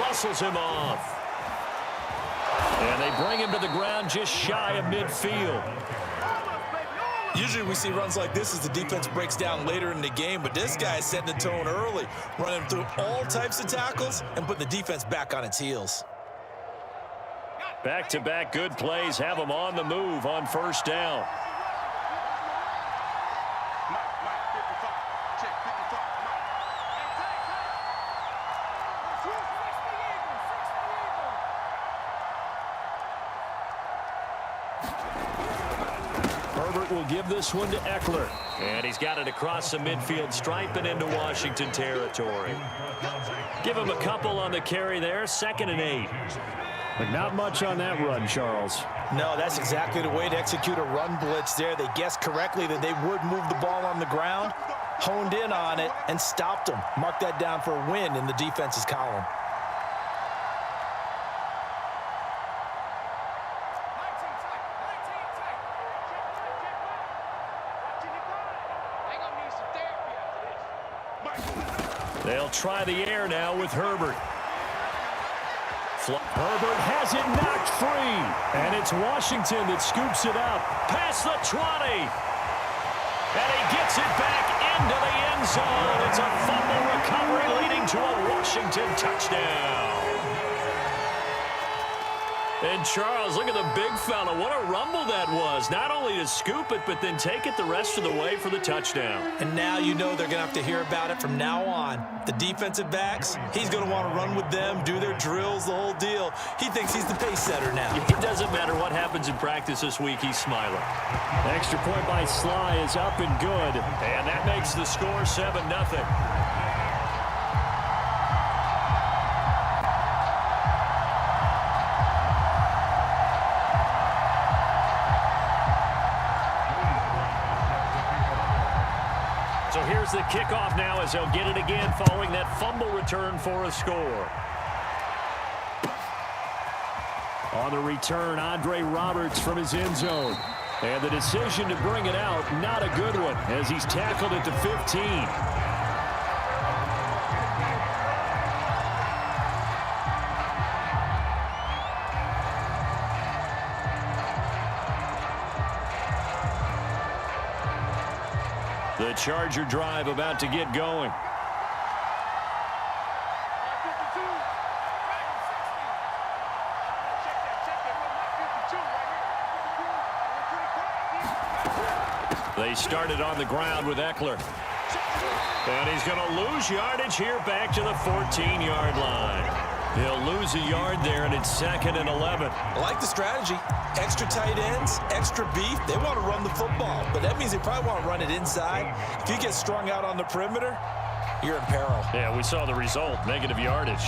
muscles him off. And they bring him to the ground just shy of midfield. Usually we see runs like this as the defense breaks down later in the game, but this guy is setting the tone early, running through all types of tackles and putting the defense back on its heels. Back-to-back good plays have him on the move on first down. Will give this one to Eckler. And he's got it across the midfield stripe and into Washington territory. Give him a couple on the carry there. 2nd and 8. But not much on that run, Charles. No, that's exactly the way to execute a run blitz there. They guessed correctly that they would move the ball on the ground, honed in on it, and stopped them. Mark that down for a win in the defense's column. They'll try the air now with Herbert. Herbert has it knocked free. And it's Washington that scoops it up. Past the 20. And he gets it back into the end zone. It's a fumble recovery leading to a Washington touchdown. And Charles, look at the big fella. What a rumble that was. Not only to scoop it, but then take it the rest of the way for the touchdown. And now you know they're going to have to hear about it from now on. The defensive backs, he's going to want to run with them, do their drills, the whole deal. He thinks he's the pace setter now. It doesn't matter what happens in practice this week, he's smiling. Extra point by Sly is up and good. And that makes the score 7-0. So here's the kickoff now as they'll get it again following that fumble return for a score. On the return, Andre Roberts from his end zone. And the decision to bring it out, not a good one, as he's tackled at the 15. The Charger drive about to get going. They started on the ground with Eckler. And he's going to lose yardage here back to the 14-yard line. He'll lose a yard there, and it's 2nd and 11. I like the strategy. Extra tight ends, extra beef. They want to run the football, but that means they probably want to run it inside. If you get strung out on the perimeter, you're in peril. Yeah, we saw the result, negative yardage.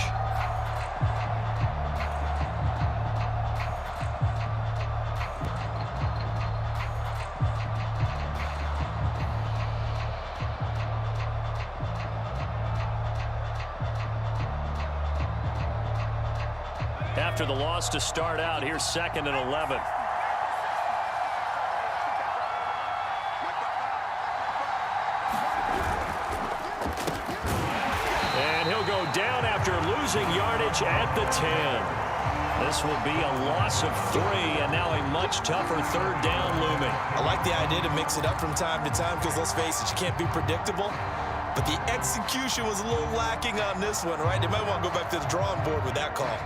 After the loss to start out, here's 2nd and 11. And he'll go down after losing yardage at the 10. This will be a loss of 3, and now a much tougher 3rd down looming. I like the idea to mix it up from time to time because, let's face it, you can't be predictable. But the execution was a little lacking on this one, right? They might want to go back to the drawing board with that call.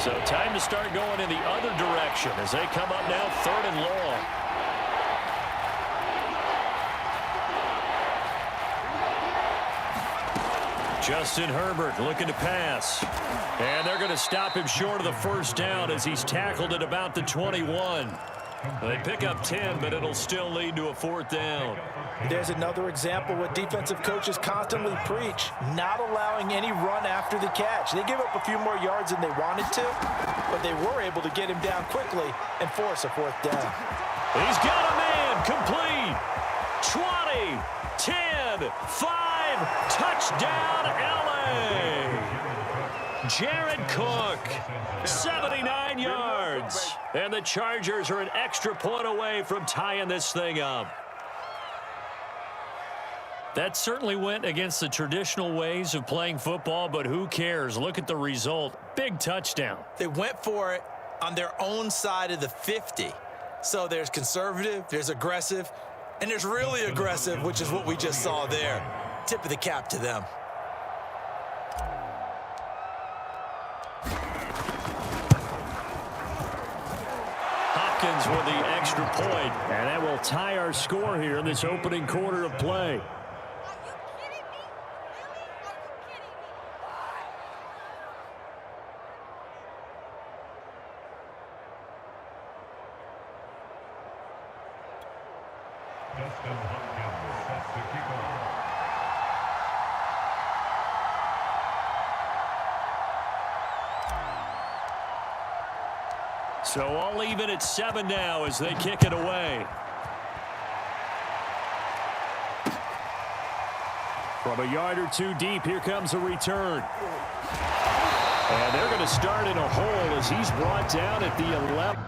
So time to start going in the other direction as they come up now 3rd and long. Justin Herbert looking to pass. And they're going to stop him short of the 1st down as he's tackled at about the 21. They pick up 10, but it'll still lead to a 4th down. There's another example what defensive coaches constantly preach, not allowing any run after the catch. They give up a few more yards than they wanted to, but they were able to get him down quickly and force a 4th down. He's got a man, complete. 20, 10, 5, touchdown LA. Jared Cook, 79 yards. And the Chargers are an extra point away from tying this thing up. That certainly went against the traditional ways of playing football, but who cares? Look at the result. Big touchdown. They went for it on their own side of the 50. So there's conservative, there's aggressive, and there's really aggressive, which is what we just saw there. Tip of the cap to them. Hopkins with the extra point, and that will tie our score here in this opening quarter of play. So all even at 7 now as they kick it away. From a yard or two deep, here comes a return. And they're going to start in a hole as he's brought down at the 11.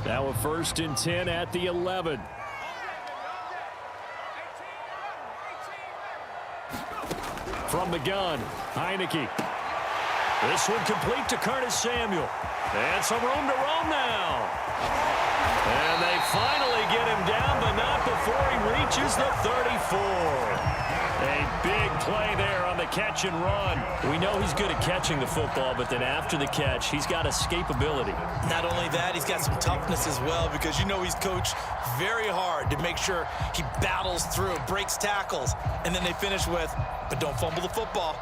Now a 1st and 10 at the 11. From the gun, Heineke. This one complete to Curtis Samuel. And some room to roam now. And they finally get him down, but not before he reaches the 34. A big play there on the catch and run. We know he's good at catching the football, but then after the catch, he's got escapability. Not only that, he's got some toughness as well, because you know he's coached very hard to make sure he battles through, breaks tackles, and then they finish with, but don't fumble the football.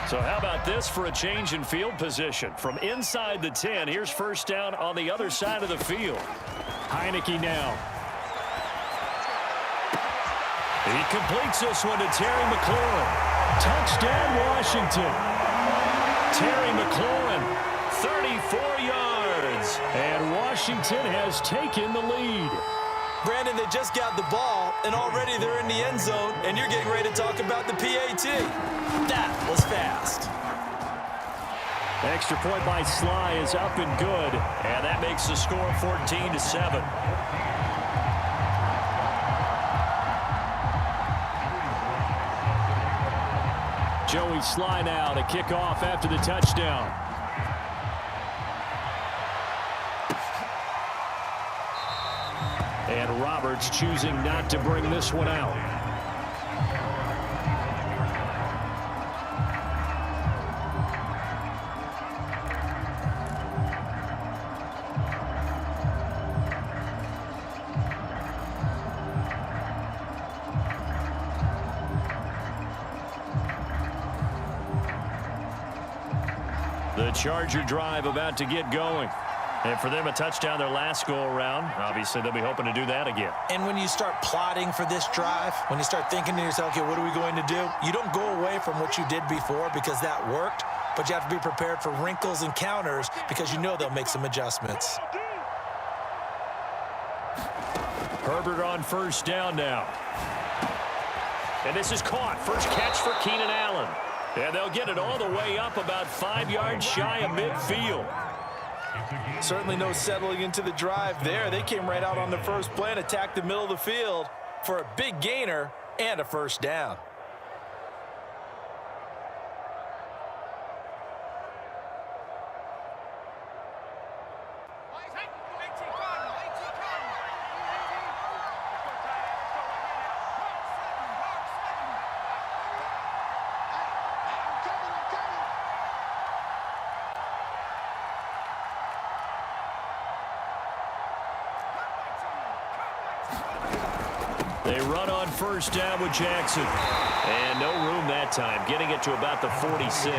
So how about this for a change in field position? From inside the 10, here's 1st down on the other side of the field. Heineke now. He completes this one to Terry McLaurin. Touchdown, Washington. Terry McLaurin, 34 yards. And Washington has taken the lead. Brandon, they just got the ball, and already they're in the end zone, and you're getting ready to talk about the PAT. That was fast. Extra point by Sly is up and good, and that makes the score 14-7. Joey Sly now to kick off after the touchdown. And Roberts choosing not to bring this one out. The Charger drive about to get going. And for them, a touchdown their last go-around. Obviously, they'll be hoping to do that again. And when you start plotting for this drive, when you start thinking to yourself, okay, what are we going to do? You don't go away from what you did before because that worked, but you have to be prepared for wrinkles and counters because you know they'll make some adjustments. Herbert on 1st down now. And this is caught. First catch for Keenan Allen. And they'll get it all the way up about 5 yards shy of midfield. Certainly no settling into the drive there. They came right out on the first play and attacked the middle of the field for a big gainer and a 1st down. They run on 1st down with Jackson. And no room that time, getting it to about the 46.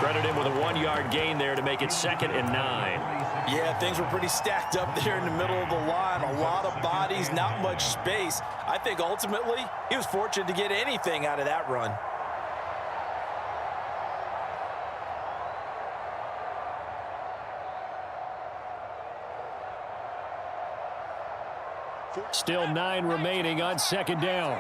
Credit him with a 1-yard gain there to make it 2nd and 9. Yeah, things were pretty stacked up there in the middle of the line. A lot of bodies, not much space. I think ultimately he was fortunate to get anything out of that run. Still 9 remaining on 2nd down.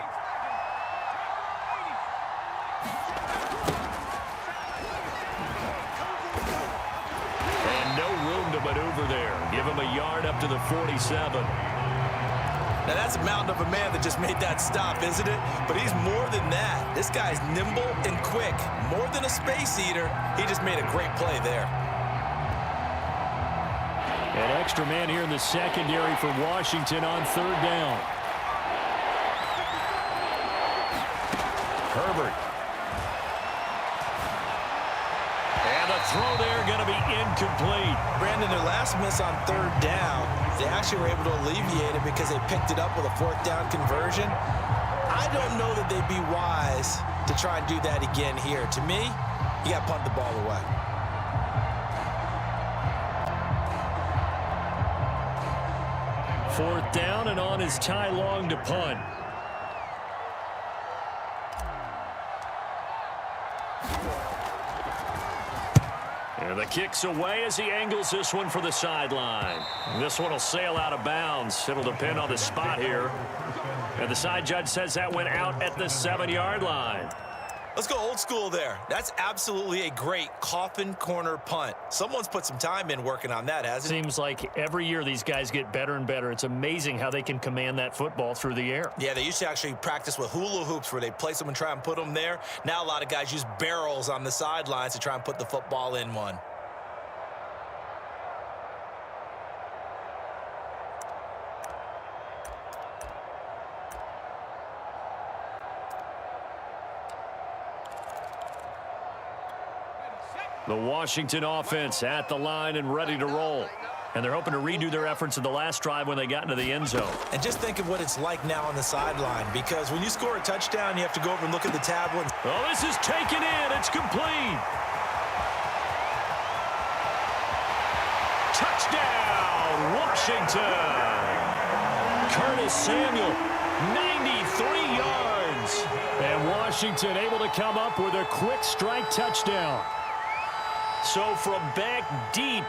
And no room to maneuver there. Give him a yard up to the 47. Now that's a mountain of a man that just made that stop, isn't it? But he's more than that. This guy's nimble and quick. More than a space eater. He just made a great play there. An extra man here in the secondary for Washington on 3rd down. Herbert. And the throw there going to be incomplete. Brandon, their last miss on 3rd down, they actually were able to alleviate it because they picked it up with a 4th down conversion. I don't know that they'd be wise to try and do that again here. To me, you got to punt the ball away. 4th down, and on is Ty Long to punt. And the kick's away as he angles this one for the sideline. This one will sail out of bounds. It'll depend on the spot here. And the side judge says that went out at the 7-yard line. Let's go old school there. That's absolutely a great coffin corner punt. Someone's put some time in working on that, hasn't it? Seems like every year these guys get better and better. It's amazing how they can command that football through the air. Yeah, they used to actually practice with hula hoops where they place them and try and put them there. Now a lot of guys use barrels on the sidelines to try and put the football in one. The Washington offense at the line and ready to roll. And they're hoping to redo their efforts in the last drive when they got into the end zone. And just think of what it's like now on the sideline, because when you score a touchdown, you have to go over and look at the tablet. Oh, this is taken in. It's complete. Touchdown, Washington. Curtis Samuel, 93 yards. And Washington able to come up with a quick strike touchdown. So from back deep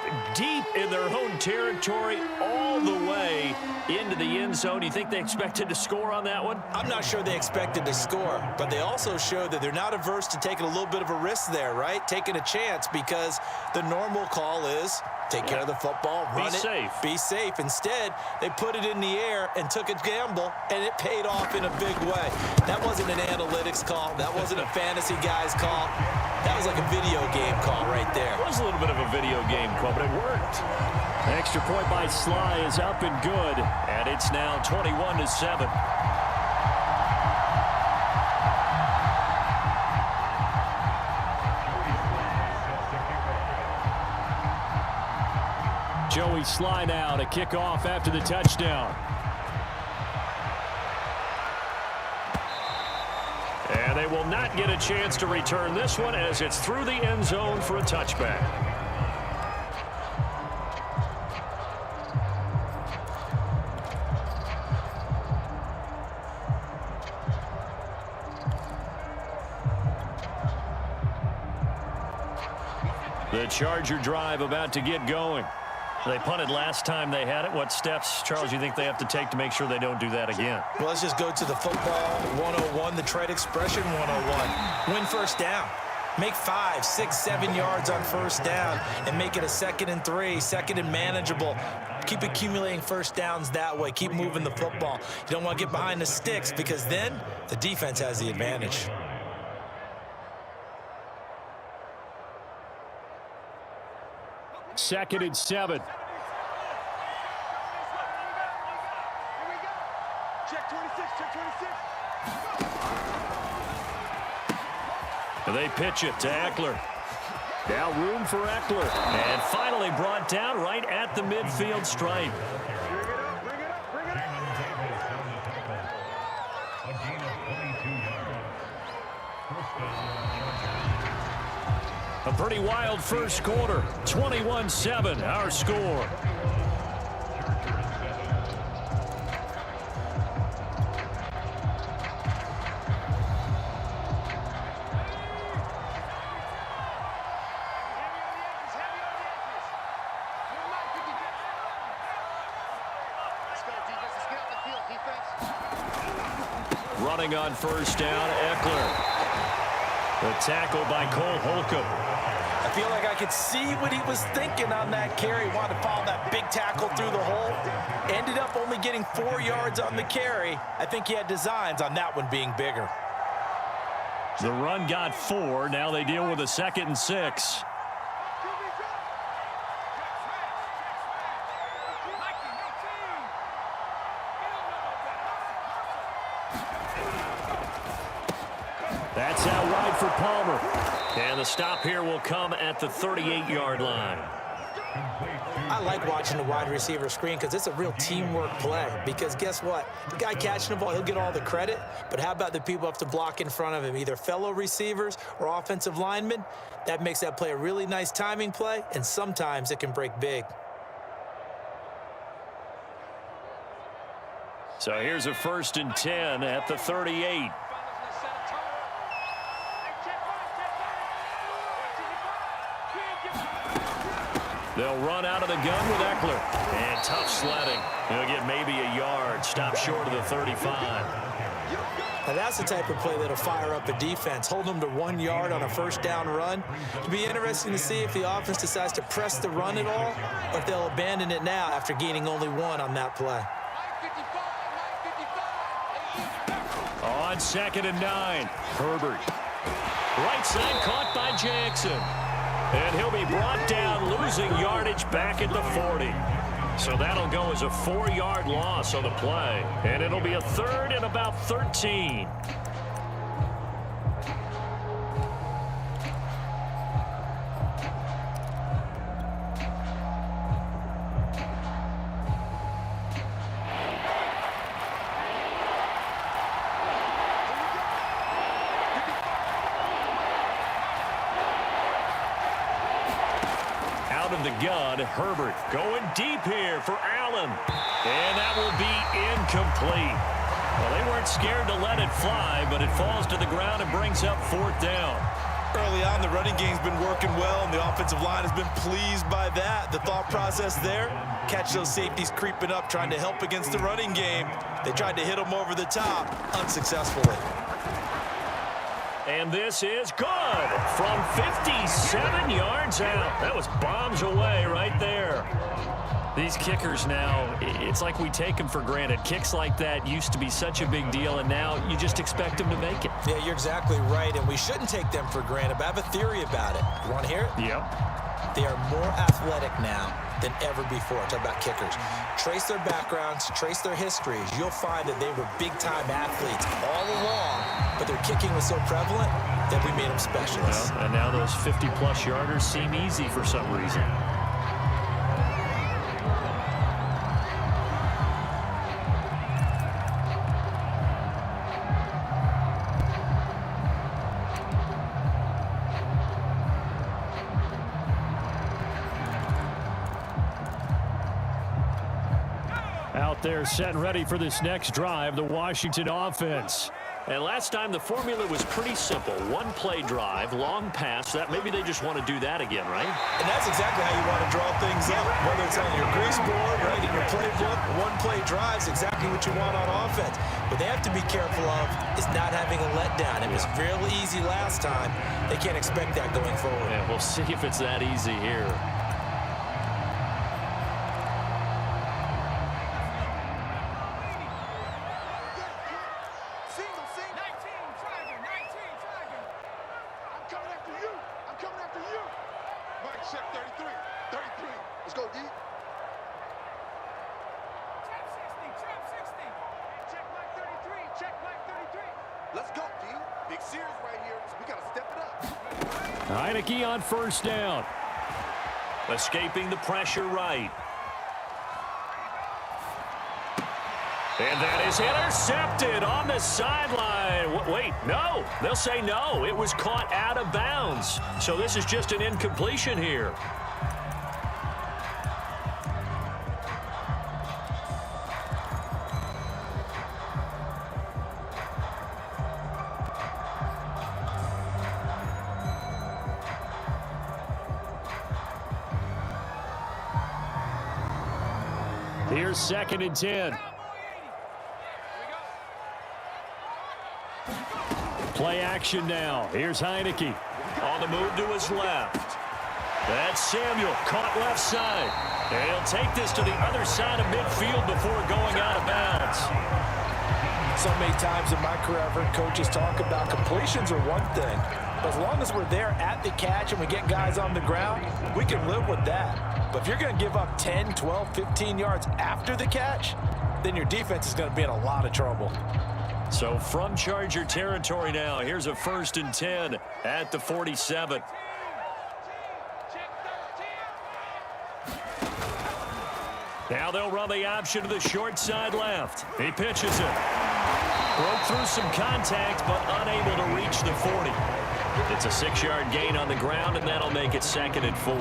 in their own territory, all the way into the end zone, do you think they expected to score on that one? I'm not sure they expected to score, but they also showed that they're not averse to taking a little bit of a risk there, right? Taking a chance, because the normal call is take care of the football, run it, be safe. Instead, they put it in the air and took a gamble, and it paid off in a big way. That wasn't an analytics call. That wasn't a fantasy guy's call. That was like a video game call right there. It was a little bit of a video game call, but it worked. Extra point by Sly is up and good, and it's now 21-7. Joey Sly now to kick off after the touchdown. And they will not get a chance to return this one as it's through the end zone for a touchback. The Charger drive about to get going. They punted last time they had it. What steps, Charles, you think they have to take to make sure they don't do that again? Well, let's just go to the football 101, the trade expression 101. Win first down. Make 5, 6, 7 yards on first down and make it a 2nd and 3, 2nd and manageable. Keep accumulating first downs that way. Keep moving the football. You don't want to get behind the sticks, because then the defense has the advantage. Second and 7. Check 26, check 26. They pitch it to Eckler. Now room for Eckler. And finally brought down right at the midfield stripe. Bring it up, bring it up, bring it up. A pretty wild first quarter. 21-7, our score. Running on first down, Eckler. The tackle by Cole Holcomb. I feel like I could see what he was thinking on that carry. Wanted to follow that big tackle through the hole. Ended up only getting 4 yards on the carry. I think he had designs on that one being bigger. The run got 4. Now they deal with a 2nd and 6. That's out wide for Palmer. And the stop here will come at the 38-yard line. I like watching the wide receiver screen because it's a real teamwork play. Because guess what? The guy catching the ball, he'll get all the credit. But how about the people who have to block in front of him, either fellow receivers or offensive linemen? That makes that play a really nice timing play, and sometimes it can break big. So here's a 1st and 10 at the 38. They'll run out of the gun with Eckler. And tough sledding. He'll get maybe a yard. Stop short of the 35. Now that's the type of play that'll fire up a defense. Hold them to 1 yard on a 1st down run. It'll be interesting to see if the offense decides to press the run at all, or if they'll abandon it now after gaining only 1 on that play. On 2nd and 9, Herbert. Right side caught by Jackson. And he'll be brought down, losing yardage back at the 40. So that'll go as a 4-yard loss on the play. And it'll be a 3rd and about 13. The gun, Herbert going deep here for Allen. And that will be incomplete. Well, they weren't scared to let it fly, but it falls to the ground and brings up 4th down. Early on, the running game's been working well, and the offensive line has been pleased by that. The thought process there, catch those safeties creeping up, trying to help against the running game. They tried to hit them over the top, unsuccessfully. And this is good from 57 yards out. That was bombs away right there. These kickers now, it's like we take them for granted. Kicks like that used to be such a big deal, and now you just expect them to make it. Yeah, you're exactly right, and we shouldn't take them for granted, but I have a theory about it. You want to hear it? Yep. They are more athletic now than ever before. Talk about kickers. Trace their backgrounds, trace their histories. You'll find that they were big-time athletes all along, but their kicking was so prevalent that we made them specialists. Well, and now those 50-plus yarders seem easy for some reason. Out there set and ready for this next drive, the Washington offense. And last time the formula was pretty simple. 1-play drive, long pass. That maybe they just want to do that again, right? And that's exactly how you want to draw things up. Whether it's on your grease board, right, in your playbook, 1-play drive is exactly what you want on offense. What they have to be careful of is not having a letdown. It was real easy last time. They can't expect that going forward. Yeah, we'll see if it's that easy here. Heineke on 1st down. Escaping the pressure right. And that is intercepted on the sideline. Wait, no. They'll say no. It was caught out of bounds. So this is just an incompletion here. Here's 2nd and 10. Play action now. Here's Heineke. On the move to his left. That's Samuel, caught left side. And he'll take this to the other side of midfield before going out of bounds. So many times in my career, I've heard coaches talk about completions are one thing. But as long as we're there at the catch and we get guys on the ground, we can live with that. But if you're going to give up 10, 12, 15 yards after the catch, then your defense is going to be in a lot of trouble. So from Charger territory now, here's a 1st and 10 at the 47. Now they'll run the option to the short side left. He pitches it. Broke through some contact, but unable to reach the 40. It's a 6-yard gain on the ground, and that'll make it 2nd and 4.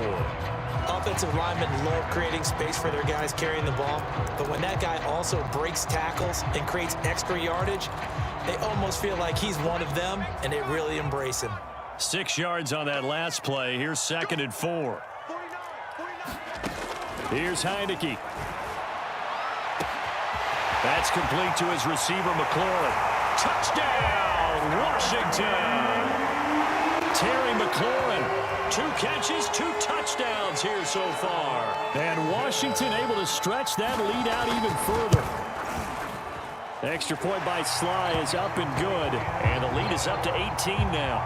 Offensive linemen love creating space for their guys carrying the ball, but when that guy also breaks tackles and creates extra yardage, they almost feel like he's one of them, and they really embrace him. 6 yards on that last play. Here's 2nd and 4. Here's Heineke. That's complete to his receiver, McLaurin. Touchdown, Washington! Terry McLaurin. 2 catches, 2 touchdowns here so far. And Washington able to stretch that lead out even further. Extra point by Sly is up and good. And the lead is up to 18 now.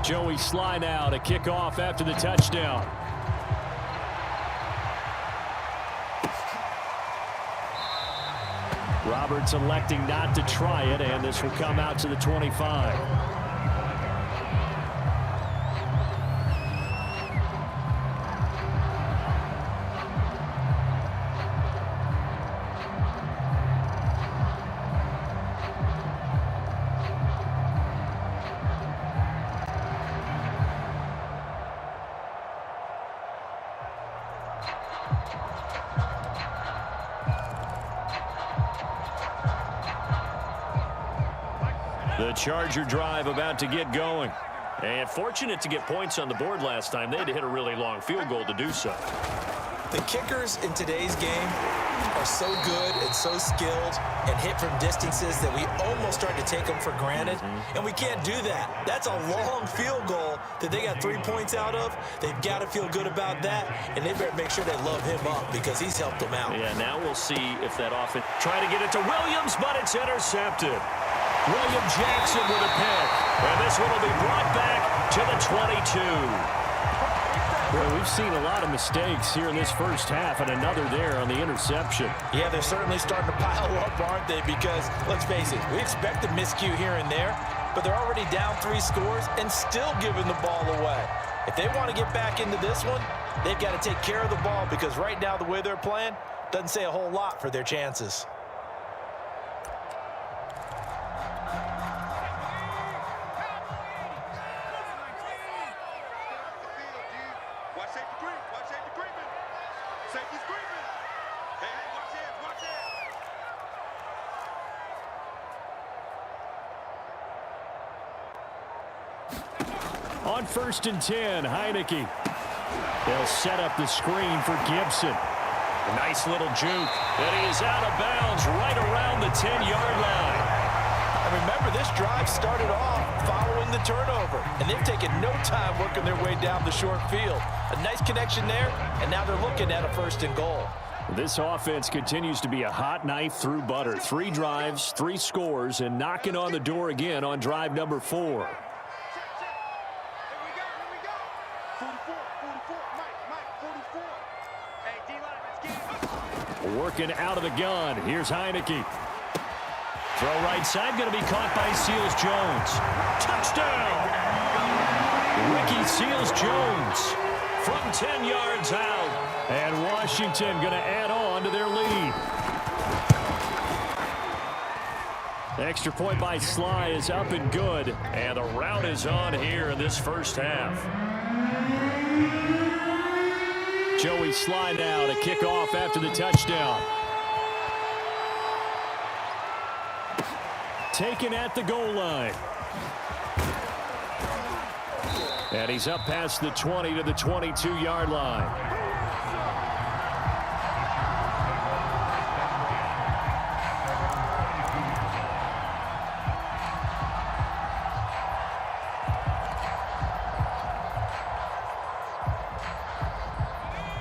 Joey Sly now to kick off after the touchdown. Roberts electing not to try it, and this will come out to the 25. The Charger drive about to get going. And fortunate to get points on the board last time. They had to hit a really long field goal to do so. The kickers in today's game are so good and so skilled and hit from distances that we almost start to take them for granted. And we can't do that. That's a long field goal that they got 3 points out of. They've got to feel good about that, and they better make sure they love him up because he's helped them out. Yeah, now we'll see if that offense try to get it to Williams, but it's intercepted. William Jackson with a pick. And this one will be brought back to the 22. Well, we've seen a lot of mistakes here in this first half, and another there on the interception. Yeah, they're certainly starting to pile up, aren't they? Because, let's face it, we expect a miscue here and there, but they're already down 3 scores and still giving the ball away. If they want to get back into this one, they've got to take care of the ball because right now the way they're playing doesn't say a whole lot for their chances. On 1st and 10, Heineke. They'll set up the screen for Gibson. A nice little juke. And he is out of bounds right around the 10-yard line. And remember, this drive started off following the turnover, and they've taken no time working their way down the short field. A nice connection there, and now they're looking at a 1st and goal. This offense continues to be a hot knife through butter. 3 drives, 3 scores, and knocking on the door again on drive number 4. Working out of the gun. Here's Heineke. Throw right side, going to be caught by Seals-Jones. Touchdown! Ricky Seals-Jones from 10 yards out. And Washington going to add on to their lead. Extra point by Sly is up and good. And the route is on here in this first half. Joey Sly now to kick off after the touchdown. Taken at the goal line. And he's up past the 20 to the 22-yard line.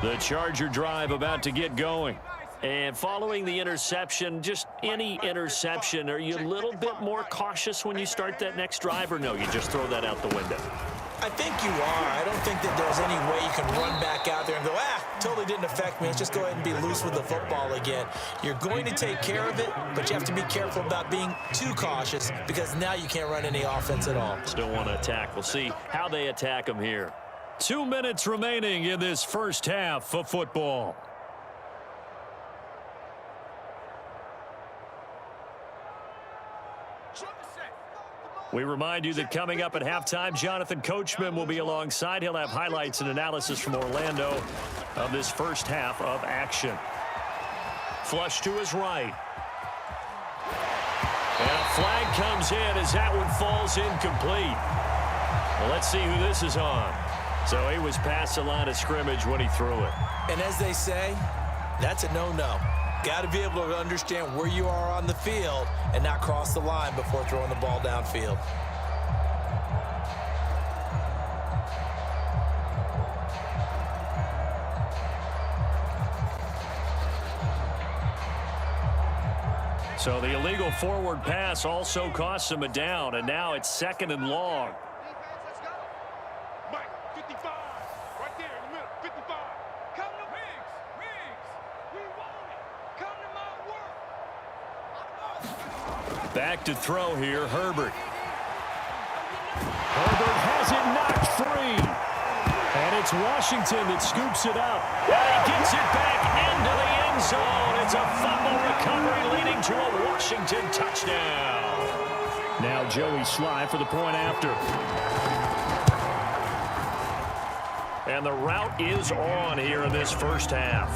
The Charger drive about to get going. And following the interception, just any interception, are you a little bit more cautious when you start that next drive, or no, you just throw that out the window? I think you are. I don't think that there's any way you can run back out there and go, totally didn't affect me. Let's just go ahead and be loose with the football again. You're going to take care of it, but you have to be careful about being too cautious because now you can't run any offense at all. Still want to attack. We'll see how they attack them here. 2 minutes remaining in this first half of football. We remind you that coming up at halftime, Jonathan Coachman will be alongside. He'll have highlights and analysis from Orlando of this first half of action. Flush to his right. And a flag comes in as that one falls incomplete. Well, let's see who this is on. So he was past the line of scrimmage when he threw it. And as they say, that's a no-no. Got to be able to understand where you are on the field and not cross the line before throwing the ball downfield. So the illegal forward pass also costs him a down, and now it's 2nd and long. Let's go. Mike, 55. Right there in the middle, 55. Come to Riggs. We want it. Come to my work. Back to throw here, Herbert. Herbert has it knocked free. And it's Washington that scoops it up. And he gets it back into the end zone. It's a fumble recovery leading to a Washington touchdown. Now Joey Sly for the point after. And the route is on here in this first half.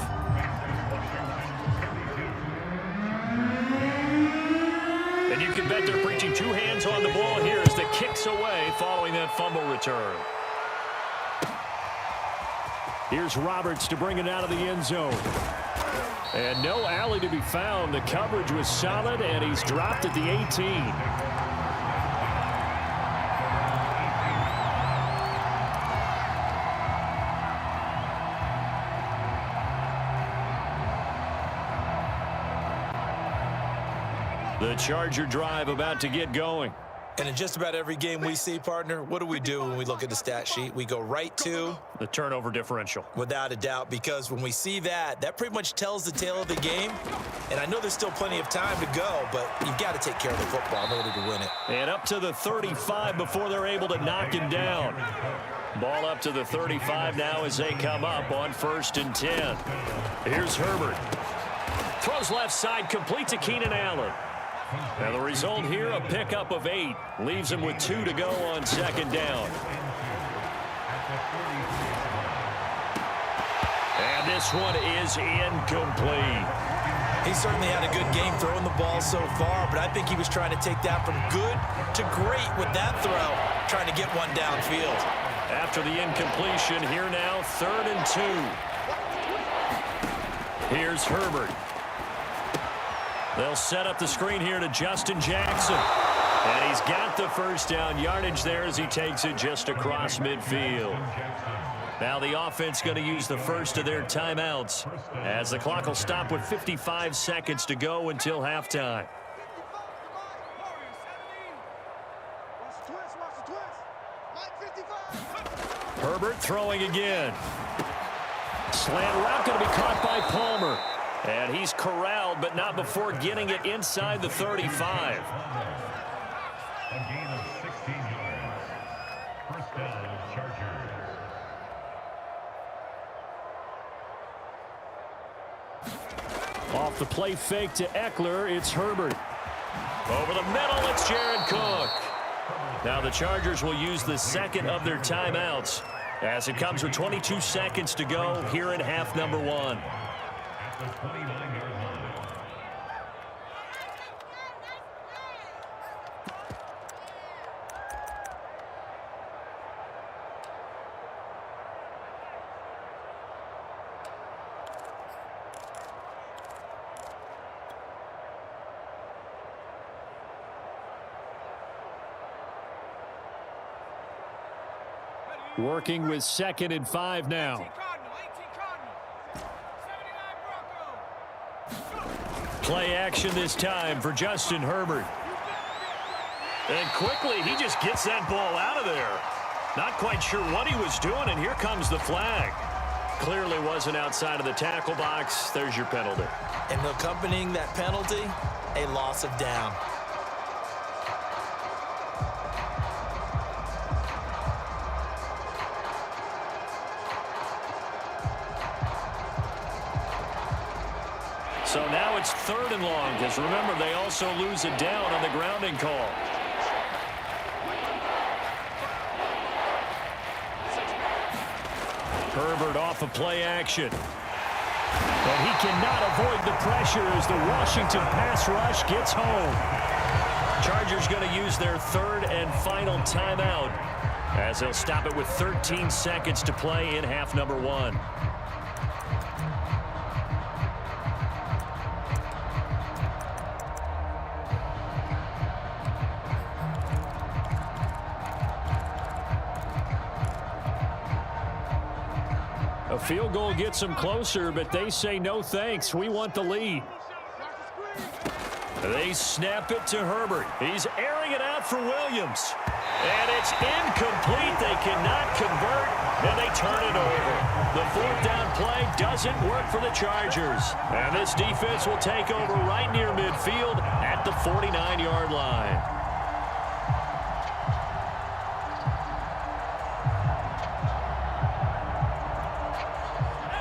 And you can bet they're preaching 2 hands on the ball here as the kick's away following that fumble return. Here's Roberts to bring it out of the end zone. And no alley to be found. The coverage was solid, and he's dropped at the 18. The Charger drive about to get going. And in just about every game we see, partner, what do we do when we look at the stat sheet? We go right to the turnover differential. Without a doubt, because when we see that, that pretty much tells the tale of the game. And I know there's still plenty of time to go, but you've got to take care of the football in order to win it. And up to the 35 before they're able to knock him down. Ball up to the 35 now as they come up on 1st and 10. Here's Herbert. Throws left side, complete to Keenan Allen. Now the result here, a pickup of 8. Leaves him with 2 to go on 2nd down. And this one is incomplete. He certainly had a good game throwing the ball so far, but I think he was trying to take that from good to great with that throw, trying to get one downfield. After the incompletion, here now, 3rd and 2. Here's Herbert. They'll set up the screen here to Justin Jackson. And he's got the first down yardage there as he takes it just across midfield. Now the offense going to use the first of their timeouts as the clock will stop with 55 seconds to go until halftime. Herbert throwing again. Slant route going to be caught by Palmer. And he's corralled, but not before getting it inside the 35. A gain of 16 yards. First down, Chargers. Off the play fake to Eckler, it's Herbert. Over the middle, it's Jared Cook. Now the Chargers will use the second of their timeouts as it comes with 22 seconds to go here in half number 1. The 29-yard line. Working with 2nd and 5 now. Play action this time for Justin Herbert. And quickly, he just gets that ball out of there. Not quite sure what he was doing, and here comes the flag. Clearly wasn't outside of the tackle box. There's your penalty. And accompanying that penalty, a loss of down. So now it's 3rd and long, because remember, they also lose a down on the grounding call. Herbert off of play action. And he cannot avoid the pressure as the Washington pass rush gets home. Chargers going to use their 3rd and final timeout as they'll stop it with 13 seconds to play in half number 1. A field goal gets them closer, but they say no thanks. We want the lead. They snap it to Herbert. He's airing it out for Williams. And it's incomplete. They cannot convert, and they turn it over. The 4th down play doesn't work for the Chargers. And this defense will take over right near midfield at the 49-yard line.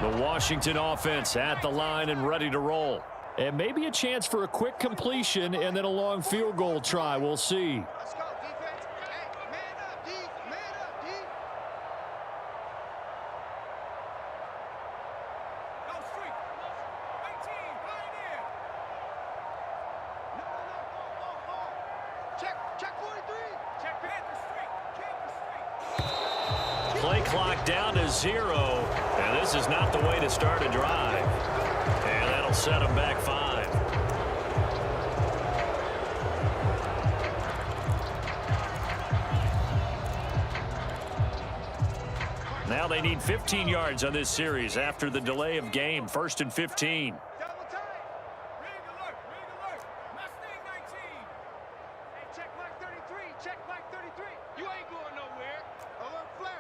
The Washington offense at the line and ready to roll. And maybe a chance for a quick completion and then a long field goal try. We'll see. Let's go, defense. Hey, man up, D. Man up, D. Go street. 18, Pioneer. No. Check 43. Check Panther Street. Play clock down to 0. And this is not the way to start a drive. And that'll set them back 5. Now they need 15 yards on this series after the delay of game. 1st and 15. Double tight. Rig alert. Mustang 19. Hey, check Mike 33. Check Mike 33. You ain't going nowhere. Alert flare.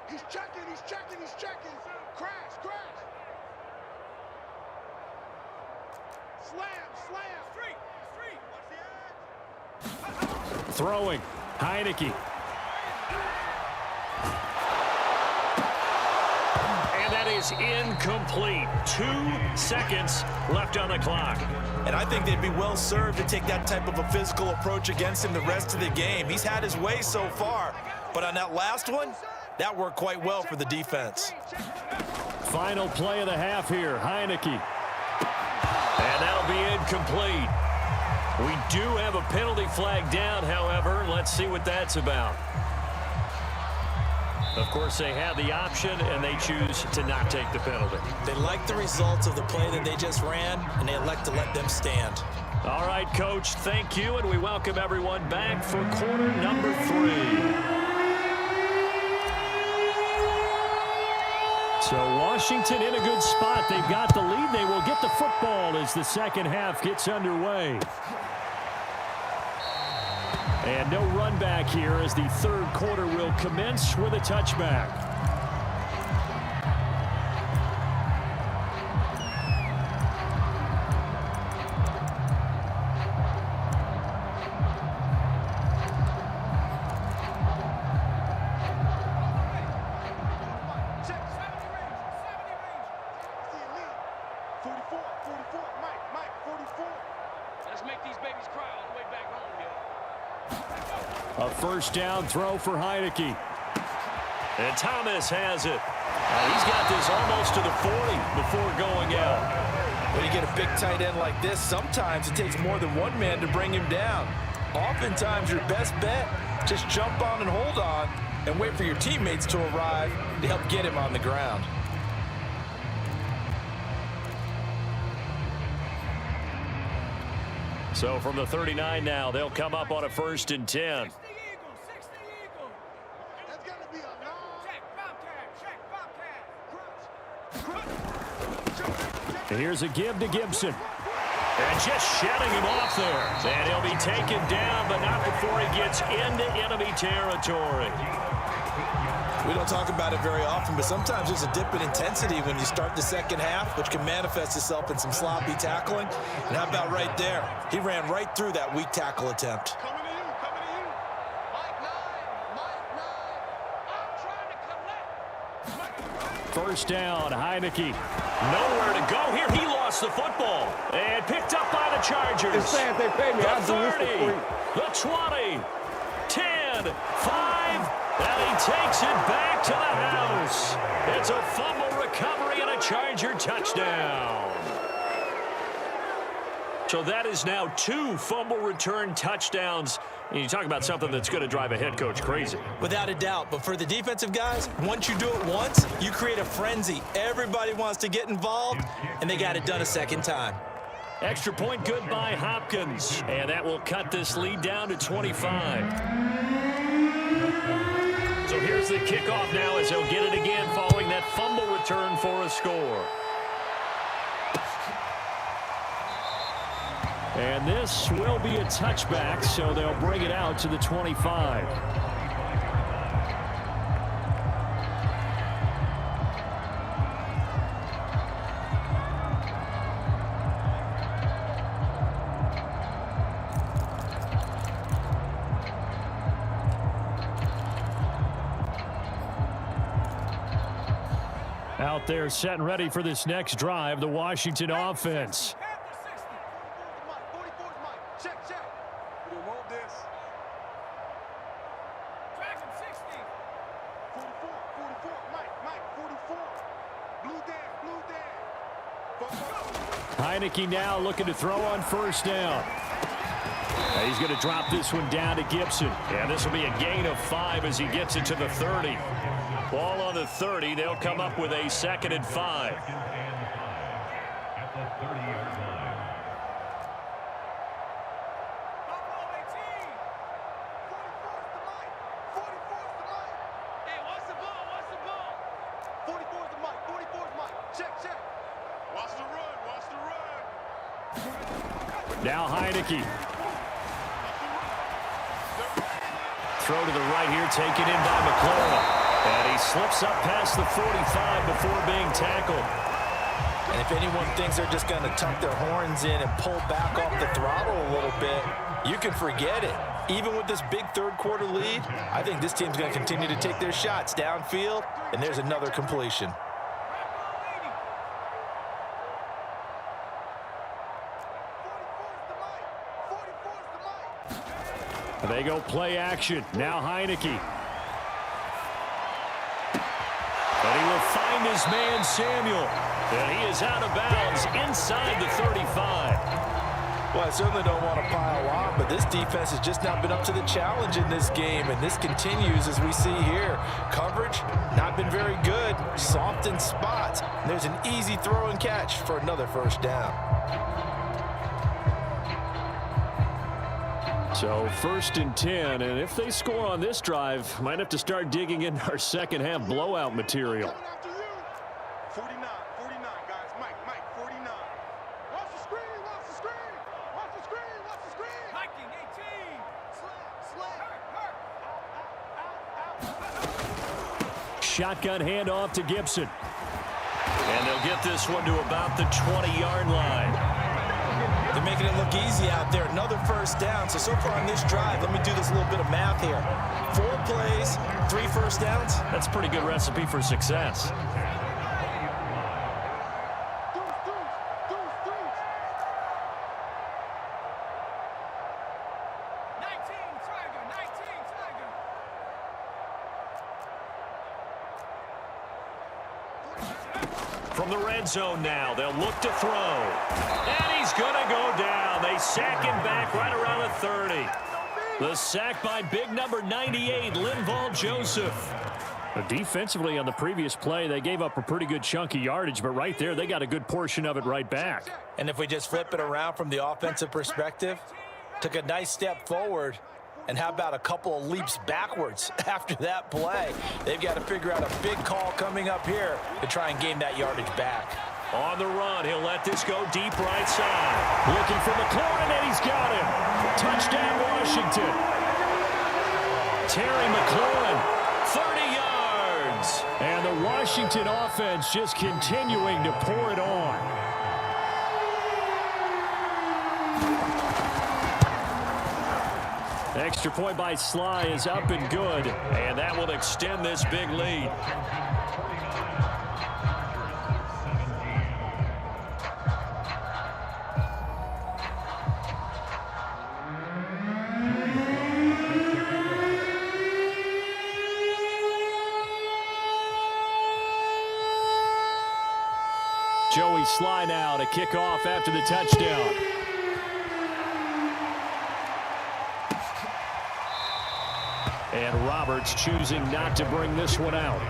He's checking. Crash. Slam. Street. What's the edge? Throwing. Heineke. And that is incomplete. 2 seconds left on the clock. And I think they'd be well served to take that type of a physical approach against him the rest of the game. He's had his way so far. But on that last one, that worked quite well for the defense. Final play of the half here. Heineke. And that'll be incomplete. We do have a penalty flag down, however. Let's see what that's about. Of course, they have the option, and they choose to not take the penalty. They like the results of the play that they just ran, and they elect to let them stand. All right, Coach, thank you, and we welcome everyone back for quarter number 3. So Washington in a good spot. They've got the lead. They will get the football as the second half gets underway. And no run back here as the 3rd quarter will commence with a touchback. A 1st down throw for Heineke. And Thomas has it. He's got this almost to the 40 before going out. When you get a big tight end like this, sometimes it takes more than one man to bring him down. Oftentimes, your best bet, just jump on and hold on and wait for your teammates to arrive to help get him on the ground. So from the 39 now, they'll come up on a 1st and 10. And here's a give to Gibson. And just shedding him off there. And he'll be taken down, but not before he gets into enemy territory. We don't talk about it very often, but sometimes there's a dip in intensity when you start the second half, which can manifest itself in some sloppy tackling. And how about right there? He ran right through that weak tackle attempt. Coming to you. Mike 9. I'm trying to collect. first down. Heineke. Nowhere to go here. He lost the football. And picked up by the Chargers. It's sad they pay me. The I'll do this 30, for free. the 20, 10, 5, and he takes it back to the house. It's a fumble recovery and a Charger touchdown. So that is now 2 fumble return touchdowns. And you talk about something that's going to drive a head coach crazy. Without a doubt. But for the defensive guys, once you do it once, you create a frenzy. Everybody wants to get involved, and they got it done a second time. Extra point good by Hopkins. And that will cut this lead down to 25. So here's the kickoff now as he'll get it again following that fumble return for a score. And this will be a touchback, so they'll bring it out to the 25. Out there set and ready for this next drive, the Washington offense. Heineke now looking to throw on first down. He's going to drop this one down to Gibson. And this will be a gain of 5 as he gets it to the 30. Ball on the 30. They'll come up with a 2nd and 5. At the 30-yard line. Hey, watch the ball, watch the ball. 44's the mic, 44's mic. Check. Watch the run, watch the run. Now Heineke. Throw to the right here, taken in by McLaurin. And he slips up past the 45 before being tackled. And if anyone thinks they're just going to tuck their horns in and pull back off the throttle a little bit, you can forget it. Even with this big third-quarter lead, I think this team's going to continue to take their shots downfield, and there's another completion. They go play action. Now Heineke. But he will find his man Samuel. And he is out of bounds inside the 35. Well, I certainly don't want to pile on, but this defense has just not been up to the challenge in this game, and this continues as we see here. Coverage, not been very good. Soft in spots. And there's an easy throw and catch for another first down. So 1st and 10, and if they score on this drive, might have to start digging in our second half blowout material. Coming after you. 49, guys. Mike, 49. Watch the screen, watch the screen. Watch the screen, watch the screen. Hiking, 18. Shotgun handoff to Gibson. And they'll get this one to about the 20-yard line. They're making it look easy out there. Another first down. So far on this drive, let me do this little bit of math here. 4 plays, 3 first downs. That's a pretty good recipe for success. From the red zone now, they'll look to throw. And he's going to go down. They sack him back right around the 30. The sack by big number 98, Linval Joseph. Defensively on the previous play, they gave up a pretty good chunk of yardage, but right there, they got a good portion of it right back. And if we just flip it around from the offensive perspective, took a nice step forward, and how about a couple of leaps backwards after that play? They've got to figure out a big call coming up here to try and gain that yardage back. On the run, he'll let this go deep right side. Looking for McLaurin, and he's got him. Touchdown, Washington. Terry McLaurin, 30 yards. And the Washington offense just continuing to pour it on. Extra point by Sly is up and good, and that will extend this big lead. we slide now to kick off after the touchdown. And Roberts choosing not to bring this one out.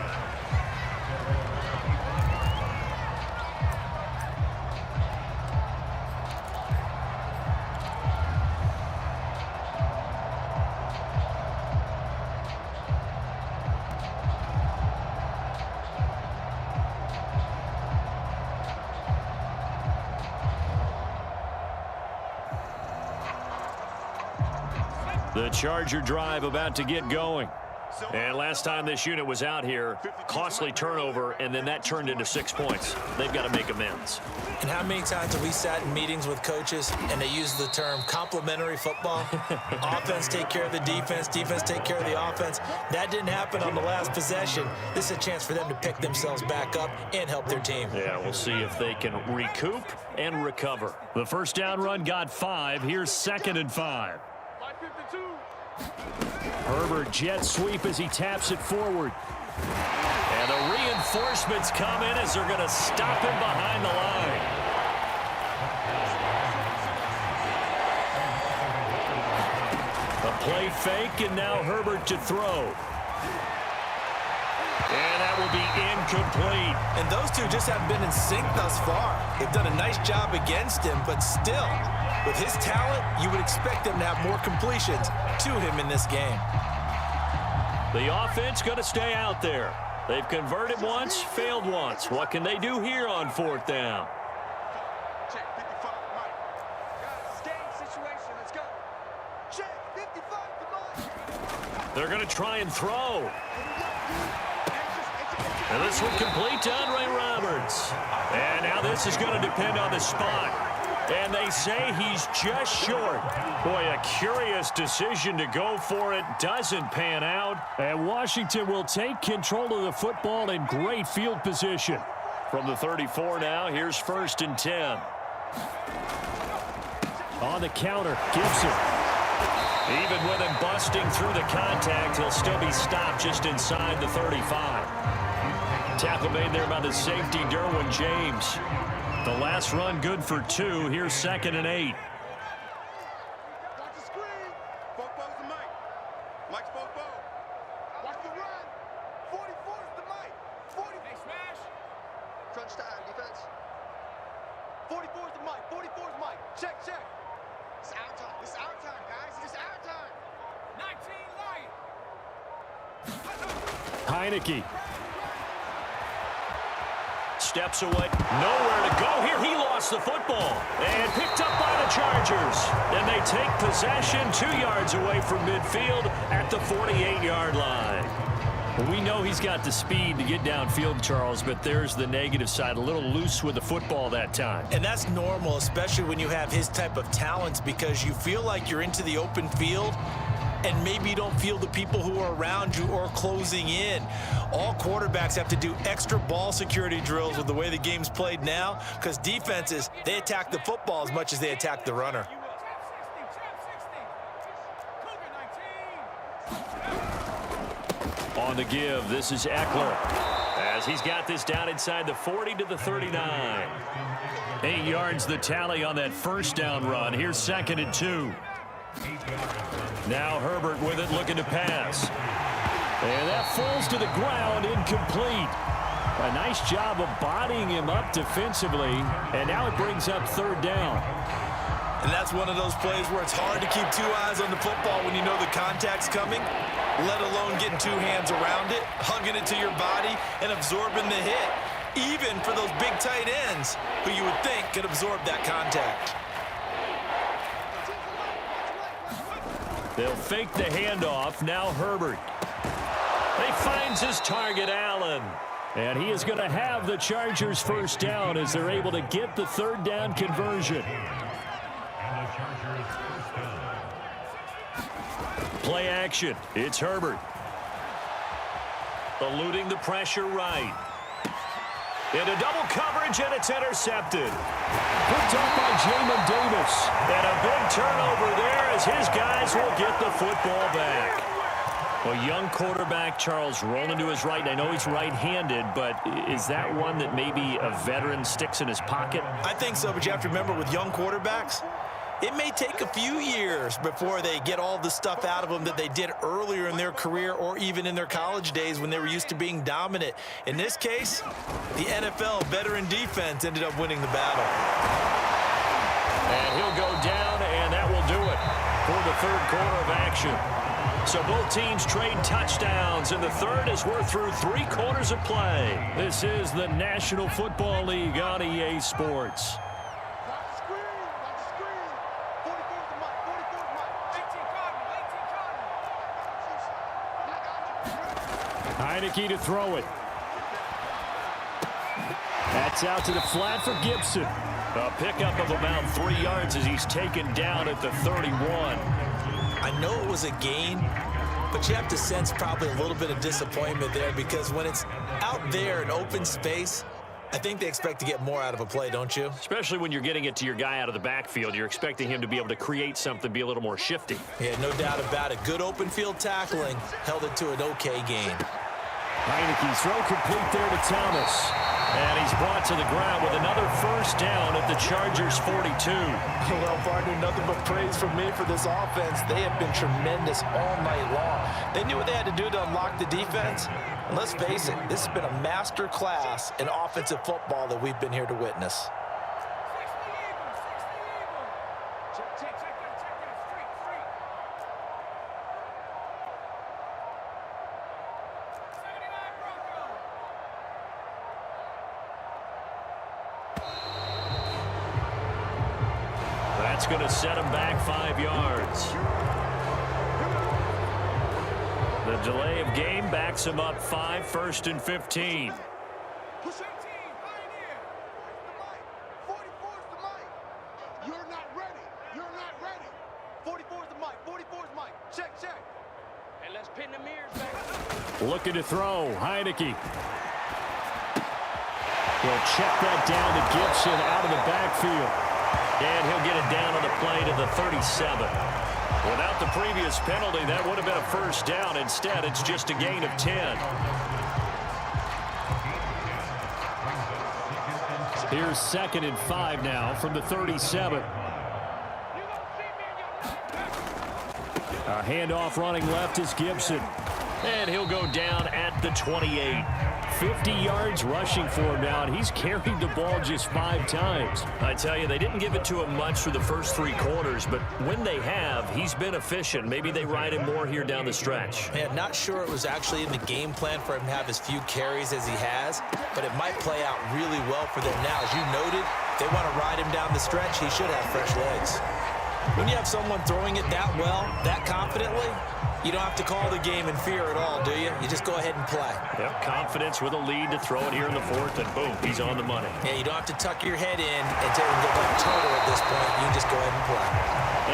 The Charger drive about to get going. And last time this unit was out here, costly turnover, and then that turned into 6 points. They've got to make amends. And how many times have we sat in meetings with coaches and they use the term complementary football? Offense take care of the defense, defense take care of the offense. That didn't happen on the last possession. This is a chance for them to pick themselves back up and help their team. Yeah, we'll see if they can recoup and recover. The first down run got 5. Here's 2nd and 5. Herbert jet sweep as he taps it forward. And the reinforcements come in as they're going to stop him behind the line. A play fake, and now Herbert to throw. And that will be incomplete. And those two just haven't been in sync thus far. They've done a nice job against him, but still, with his talent, you would expect them to have more completions to him in this game. The offense going to stay out there. They've converted once, failed once. What can they do here on 4th down? Check 55, Mike. Game situation, let's go. Check 55 to Mike. They're going to try and throw. And this one complete to Andre Roberts. And now this is going to depend on the spot. And they say he's just short. Boy, a curious decision to go for it. Doesn't pan out. And Washington will take control of the football in great field position. From the 34 now, here's 1st and 10. On the counter, Gibson. Even with him busting through the contact, he'll still be stopped just inside the 35. Tackle made there by the safety, Derwin James. The last run good for 2. Here's 2nd and 8. Watch the screen. Bobo's the Mike. Mike's Bobo. Watch the run. 44's the Mike. 40. Hey, smash. Crunch time, defense. 44's the Mike. 44's Mike. Check, check. It's our time. It's our time, guys. It's our time. 19 Lion. Heineke. Steps away. Nowhere to go here. He lost the football. And picked up by the Chargers. And they take possession 2 yards away from midfield at the 48-yard line. We know he's got the speed to get downfield, Charles, but there's the negative side. A little loose with the football that time. And that's normal, especially when you have his type of talents, because you feel like you're into the open field and maybe you don't feel the people who are around you or closing in. All quarterbacks have to do extra ball security drills with the way the game's played now, because defenses, they attack the football as much as they attack the runner. On the give, this is Eckler. As he's got this down inside the 40 to the 39. 8 yards the tally on that first down run. Here's 2nd and 2. Now Herbert with it, looking to pass. And that falls to the ground, incomplete. A nice job of bodying him up defensively, and now it brings up 3rd down. And that's one of those plays where it's hard to keep 2 eyes on the football when you know the contact's coming, let alone getting 2 hands around it, hugging it to your body, and absorbing the hit, even for those big tight ends who you would think could absorb that contact. They'll fake the handoff. Now Herbert. He finds his target, Allen. And he is going to have the Chargers first down as they're able to get the 3rd down conversion. And the Chargers first down. Play action. It's Herbert. Eluding the pressure right. Into double coverage, and it's intercepted. Picked up by Jamin Davis. And a big turnover there as his guys will get the football back. Well, young quarterback Charles rolling to his right. And I know he's right-handed, but is that one that maybe a veteran sticks in his pocket? I think so, but you have to remember with young quarterbacks, it may take a few years before they get all the stuff out of them that they did earlier in their career or even in their college days when they were used to being dominant. In this case, the NFL veteran defense ended up winning the battle. And he'll go down, and that will do it for the third quarter of action. So both teams trade touchdowns in the third as we're through 3 quarters of play. This is the National Football League on EA Sports. Heineke to throw it. That's out to the flat for Gibson. A pickup of about 3 yards as he's taken down at the 31. I know it was a gain, but you have to sense probably a little bit of disappointment there because when it's out there in open space, I think they expect to get more out of a play, don't you? Especially when you're getting it to your guy out of the backfield. You're expecting him to be able to create something, be a little more shifty. Yeah, no doubt about it. Good open field tackling held it to an okay gain. Heineke throw complete there to Thomas. And he's brought to the ground with another first down at the Chargers' 42. Well, partner, nothing but praise from me for this offense. They have been tremendous all night long. They knew what they had to do to unlock the defense. And let's face it, this has been a master class in offensive football that we've been here to witness. That's going to set him back 5 yards. The delay of game backs him up 5, 1st and 15. Push 18, Pioneer. Where's the mic? 44's the mic. You're not ready. You're not ready. 44's the mic. 44's mic. Check, check. And let's pin the mirrors back. Looking to throw. Heineke. He'll check that down to Gibson out of the backfield. And he'll get it down on the play to the 37. Without the previous penalty, that would have been a first down. Instead, it's just a gain of 10. Here's 2nd and 5 now from the 37. A handoff running left is Gibson. And he'll go down at the 28. 50 yards rushing for him now, and he's carried the ball just 5 times. I tell you, they didn't give it to him much for the first 3 quarters, but when they have, he's been efficient. Maybe they ride him more here down the stretch. Man, not sure it was actually in the game plan for him to have as few carries as he has, but it might play out really well for them now. As you noted, they want to ride him down the stretch. He should have fresh legs. When you have someone throwing it that well, that confidently, you don't have to call the game in fear at all, do you? You just go ahead and play. Yep, confidence with a lead to throw it here in the 4th, and boom, he's on the money. Yeah, you don't have to tuck your head in and tell him to go back total at this point. You can just go ahead and play.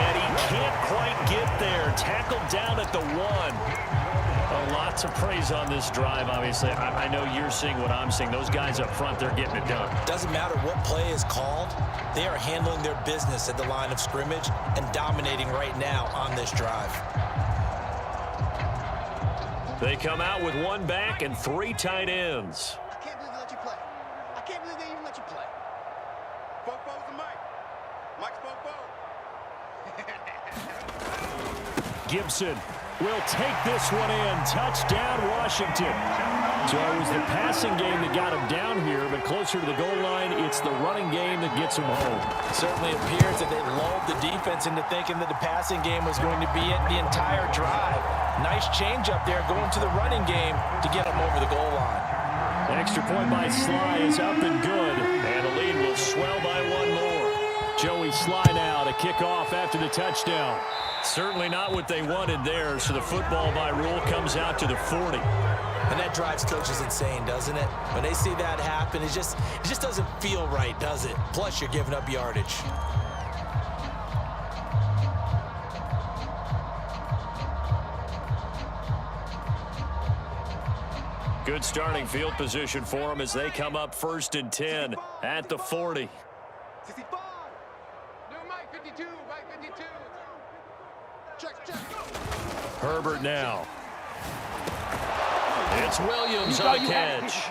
And he can't quite get there. Tackled down at the 1. Lots of praise on this drive, obviously. I know you're seeing what I'm seeing. Those guys up front, they're getting it done. Doesn't matter what play is called. They are handling their business at the line of scrimmage and dominating right now on this drive. They come out with 1 back and 3 tight ends. I can't believe they let you play. I can't believe they even let you play. Fofo's the mic. Mike's Fofo. Gibson will take this one in. Touchdown, Washington. So it was the passing game that got him down here, but closer to the goal line, it's the running game that gets him home. It certainly appears that they lulled the defense into thinking that the passing game was going to be it the entire drive. Nice change up there going to the running game to get them over the goal line. Extra point by Sly is up and good, and the lead will swell by 1 more. Joey Sly now to kick off after the touchdown. Certainly not what they wanted there, so the football by rule comes out to the 40. And that drives coaches insane, doesn't it? When they see that happen, it just doesn't feel right, does it? Plus, you're giving up yardage. Good starting field position for them as they come up 1st and 10 at the 40. 65. New Mike 52. Mike 52. Check, check. Herbert now. It's Williams on the catch.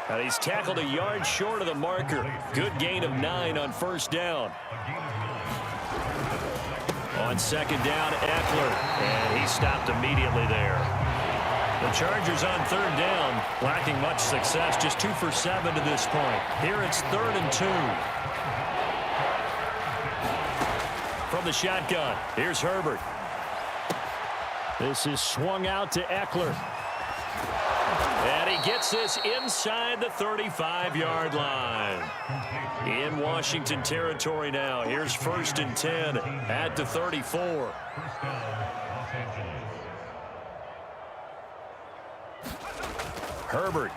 And he's tackled a yard short of the marker. Good gain of 9 on first down. On second down, Eckler. And he stopped immediately there. The Chargers on third down, lacking much success, just 2 for 7 to this point. Here it's 3rd and 2. From the shotgun, here's Herbert. This is swung out to Eckler. And he gets this inside the 35-yard line. In Washington territory now. Here's 1st and 10 at the 34. Herbert.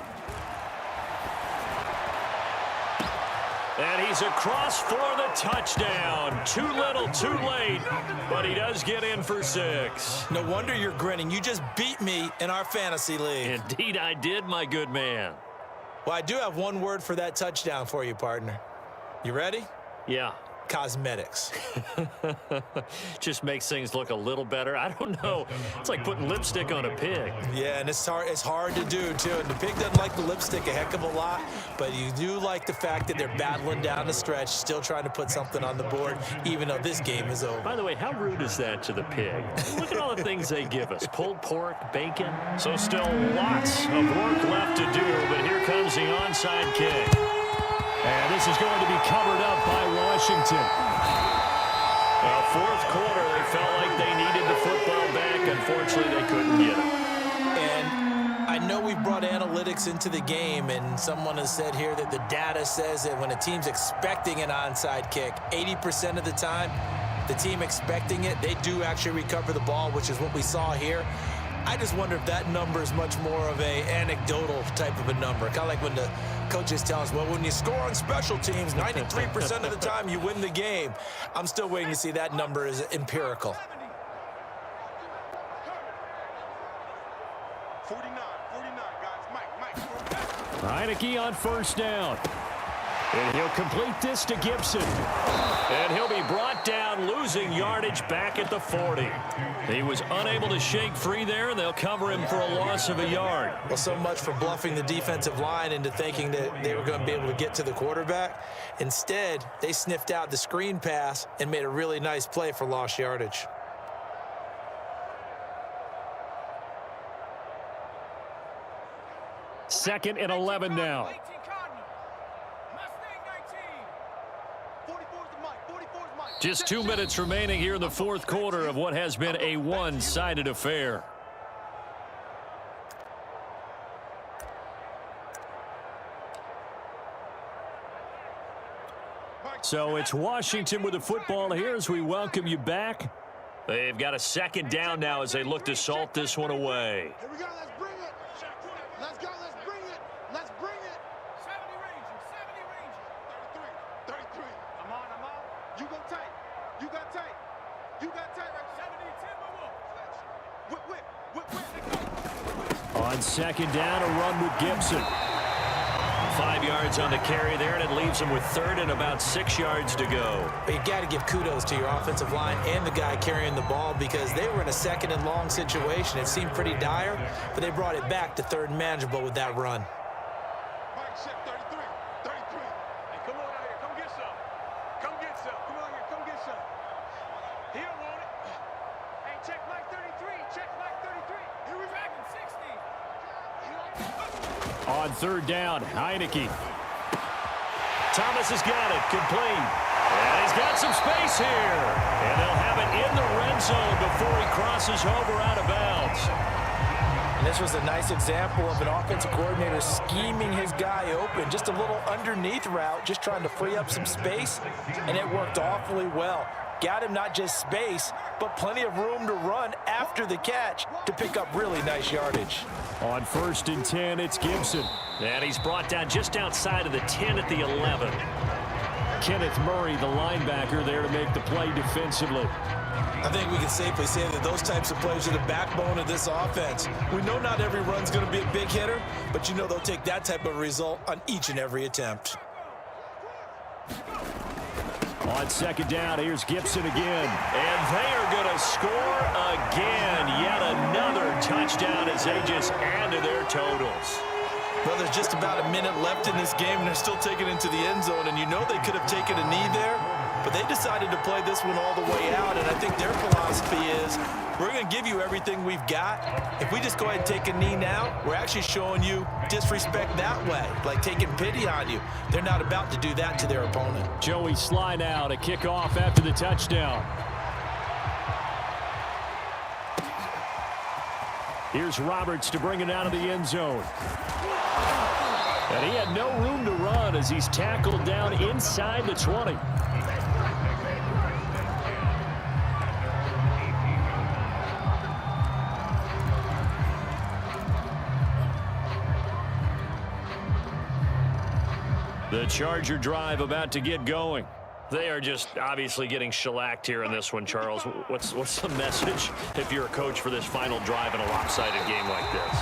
And he's across for the touchdown. Too little, too late, but he does get in for 6. No wonder you're grinning. You just beat me in our fantasy league. Indeed I did, my good man. Well, I do have one word for that touchdown for you, partner. You ready? Yeah. Cosmetics. Just makes things look a little better. I don't know. It's like putting lipstick on a pig. Yeah, and it's hard to do, too. And the pig doesn't like the lipstick a heck of a lot, but you do like the fact that they're battling down the stretch, still trying to put something on the board, even though this game is over. By the way, how rude is that to the pig? Look at all the things they give us. Pulled pork, bacon. So still lots of work left to do, but here comes the onside kick. And this is going to be covered up by Washington. Fourth quarter, they felt like they needed the football back. Unfortunately, they couldn't get it. And I know we brought analytics into the game, and someone has said here that the data says that when a team's expecting an onside kick, 80% of the time, the team expecting it, they do actually recover the ball, which is what we saw here. I just wonder if that number is much more of a anecdotal type of a number. Kind of like when the coaches tell us, well, when you score on special teams, 93% of the time you win the game. I'm still waiting to see that number is empirical. 49, guys. Mike. Heineke on first down. And he'll complete this to Gibson. And he'll be brought down, losing yardage back at the 40. He was unable to shake free there, and they'll cover him for a loss of a yard. Well, so much for bluffing the defensive line into thinking that they were going to be able to get to the quarterback. Instead, they sniffed out the screen pass and made a really nice play for lost yardage. Second and 11 now. Just 2 minutes remaining here in the fourth quarter of what has been a one-sided affair. So it's Washington with the football here as we welcome you back. They've got a second down now as they look to salt this one away. Here we go. Let's bring it. Let's go. Let's bring it. Let's bring it. 70 Rangers. 33. I'm on. You go tight. You got tight. Right. 70, Timberwolves. Whip. On second down, a run with Gibson. 5 yards on the carry there, and it leaves them with 3rd and about 6 yards to go. But you got to give kudos to your offensive line and the guy carrying the ball because they were in a second and long situation. It seemed pretty dire, but they brought it back to 3rd and manageable with that run. Mike, check 33. Hey, come on out here. Come get some. Come on here. Come get some. He don't want it. Hey, check Mike 33. Here we back in 60. On third down, Heineke. Thomas has got it, complete. And he's got some space here. And they'll have it in the red zone before he crosses over out of bounds. And this was a nice example of an offensive coordinator scheming his guy open. Just a little underneath route, just trying to free up some space, and it worked awfully well. Got him not just space, but plenty of room to run after the catch to pick up really nice yardage. On 1st and 10, it's Gibson. And he's brought down just outside of the 10 at the 11. Kenneth Murray, the linebacker, there to make the play defensively. I think we can safely say that those types of plays are the backbone of this offense. We know not every run's going to be a big hitter, but you know they'll take that type of result on each and every attempt. On second down, here's Gibson again. And they are going to score again. Yet another touchdown as they just add to their totals. Well, there's just about a minute left in this game, and they're still taking it into the end zone. And you know they could have taken a knee there, but they decided to play this one all the way out. And I think their philosophy is, we're going to give you everything we've got. If we just go ahead and take a knee now, we're actually showing you disrespect that way, like taking pity on you. They're not about to do that to their opponent. Joey Sly now to kick off after the touchdown. Here's Roberts to bring it out of the end zone. And he had no room to run as he's tackled down inside the 20. The Charger drive about to get going. They are just obviously getting shellacked here in this one, Charles. What's the message if you're a coach for this final drive in a lopsided game like this?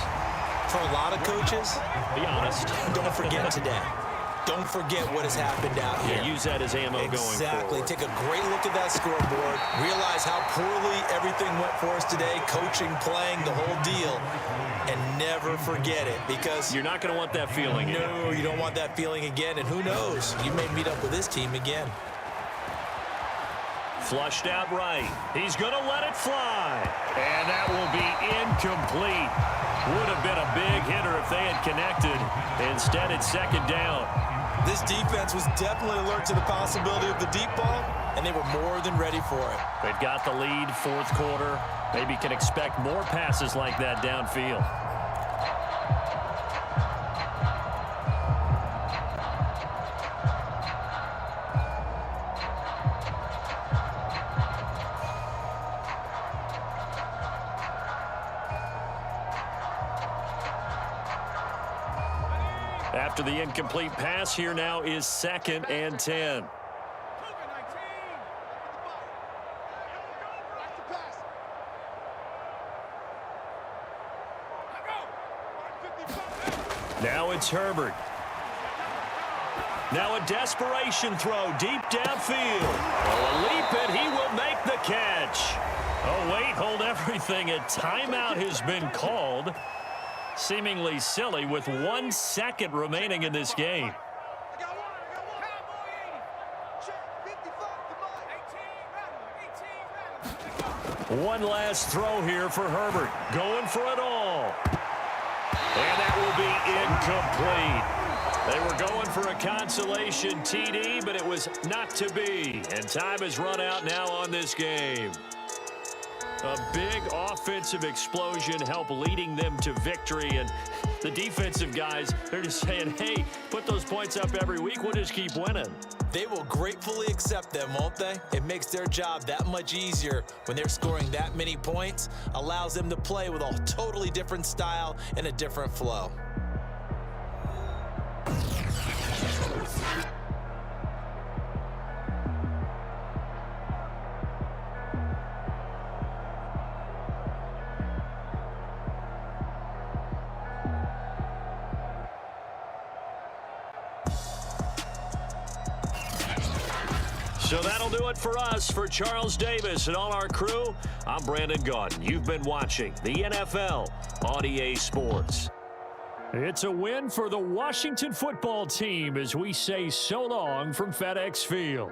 For a lot of coaches, be honest. Don't forget today. Don't forget what has happened out here. Yeah, use that as ammo going forward. Exactly. Take a great look at that scoreboard. Realize how poorly everything went for us today. Coaching, playing, the whole deal. And never forget it, because you're not going to want that feeling again. No, you don't want that feeling again. And who knows? You may meet up with this team again. Flushed out right. He's going to let it fly. And that will be incomplete. Would have been a big hitter if they had connected. Instead, it's second down. This defense was definitely alert to the possibility of the deep ball, and they were more than ready for it. They've got the lead, fourth quarter. Maybe can expect more passes like that downfield. After the incomplete pass, here now is 2nd and 10. Now it's Herbert. Now a desperation throw deep downfield. Oh, a leap, and he will make the catch. Oh, wait, hold everything. A timeout has been called. Seemingly silly with 1 second remaining in this game. One last throw here for Herbert. Going for it all. And that will be incomplete. They were going for a consolation TD, but it was not to be. And time has run out now on this game. A big offensive explosion helped leading them to victory. And the defensive guys, they're just saying, hey, put those points up every week. We'll just keep winning. They will gratefully accept them, won't they? It makes their job that much easier when they're scoring that many points. Allows them to play with a totally different style and a different flow. So that'll do it for us. For Charles Davis and all our crew, I'm Brandon Gaudin. You've been watching the NFL on EA Sports. It's a win for the Washington football team as we say so long from FedEx Field.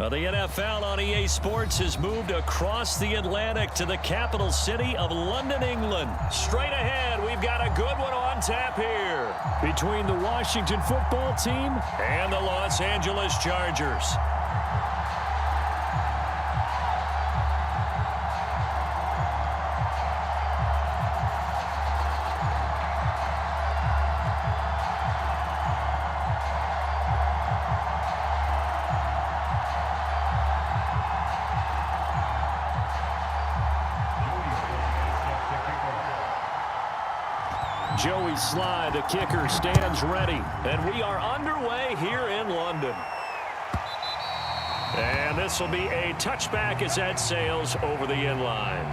The NFL on EA Sports has moved across the Atlantic to the capital city of London, England. Straight ahead, we've got a good one on tap here between the Washington football team and the Los Angeles Chargers. Joey Sly, the kicker, stands ready. And we are underway here in London. And this will be a touchback as that sails over the end line.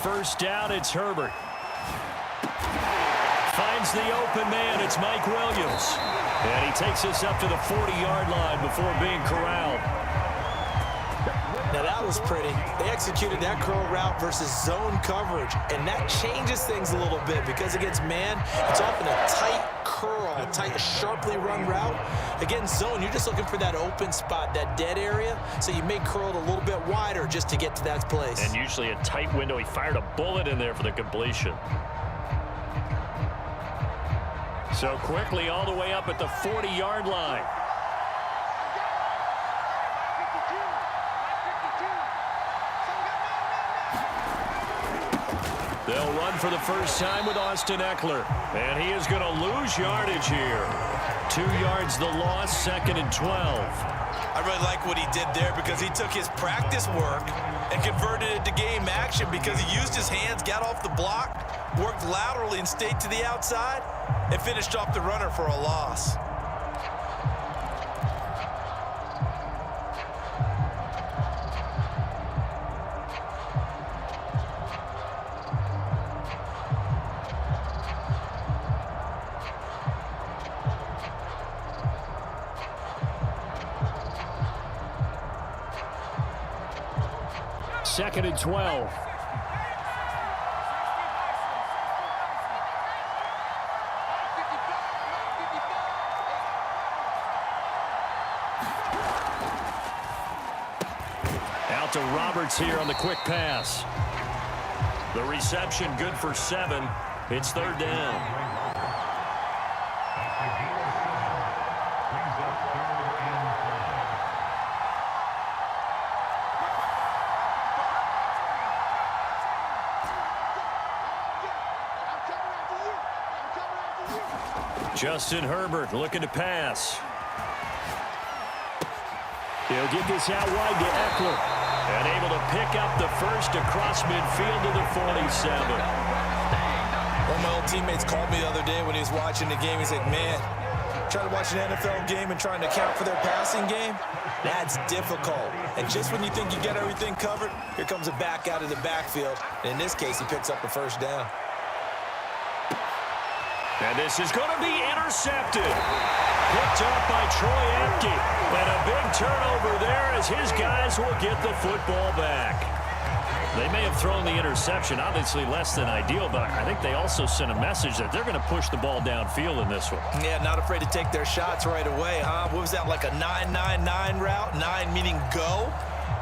First down, it's Herbert. Finds the open man, it's Mike Williams. And he takes us up to the 40-yard line before being corralled. Now that was pretty. They executed that curl route versus zone coverage, and that changes things a little bit because against man, it's often a tight curl, a tight, sharply run route. Against zone, you're just looking for that open spot, that dead area, so you may curl it a little bit wider just to get to that place. And usually a tight window. He fired a bullet in there for the completion. So quickly all the way up at the 40-yard line. They'll run for the first time with Austin Eckler. And he is going to lose yardage here. 2 yards the loss, 2nd and 12. I really like what he did there because he took his practice work and converted it to game action because he used his hands, got off the block, worked laterally and stayed to the outside, and finished off the runner for a loss. Second and 12. Out to Roberts here on the quick pass. The reception good for 7. It's 3rd down. Justin Herbert looking to pass. He'll get this out wide to Eckler. And able to pick up the first across midfield to the 47. One of my old teammates called me the other day when he was watching the game. He's like, man, trying to watch an NFL game and trying to account for their passing game, that's difficult. And just when you think you get everything covered, here comes a back out of the backfield. And in this case, he picks up the first down. And this is going to be intercepted. Picked up by Troy Apke. And a big turnover there as his guys will get the football back. They may have thrown the interception, obviously less than ideal, but I think they also sent a message that they're going to push the ball downfield in this one. Yeah, not afraid to take their shots right away, huh? What was that, like a 9-9-9 route? 9 meaning go?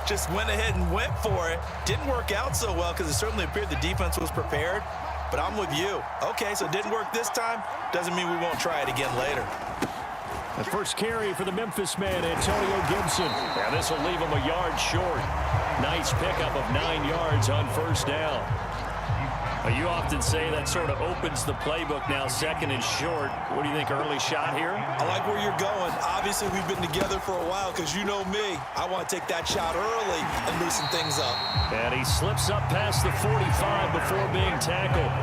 Just went ahead and went for it. Didn't work out so well because it certainly appeared the defense was prepared. But I'm with you. Okay, so it didn't work this time. Doesn't mean we won't try it again later. The first carry for the Memphis man, Antonio Gibson. And this will leave him a yard short. Nice pickup of 9 yards on first down. Well, you often say that sort of opens the playbook now, second and short. What do you think, early shot here? I like where you're going. Obviously, we've been together for a while because you know me. I want to take that shot early and loosen things up. And he slips up past the 45 before being tackled.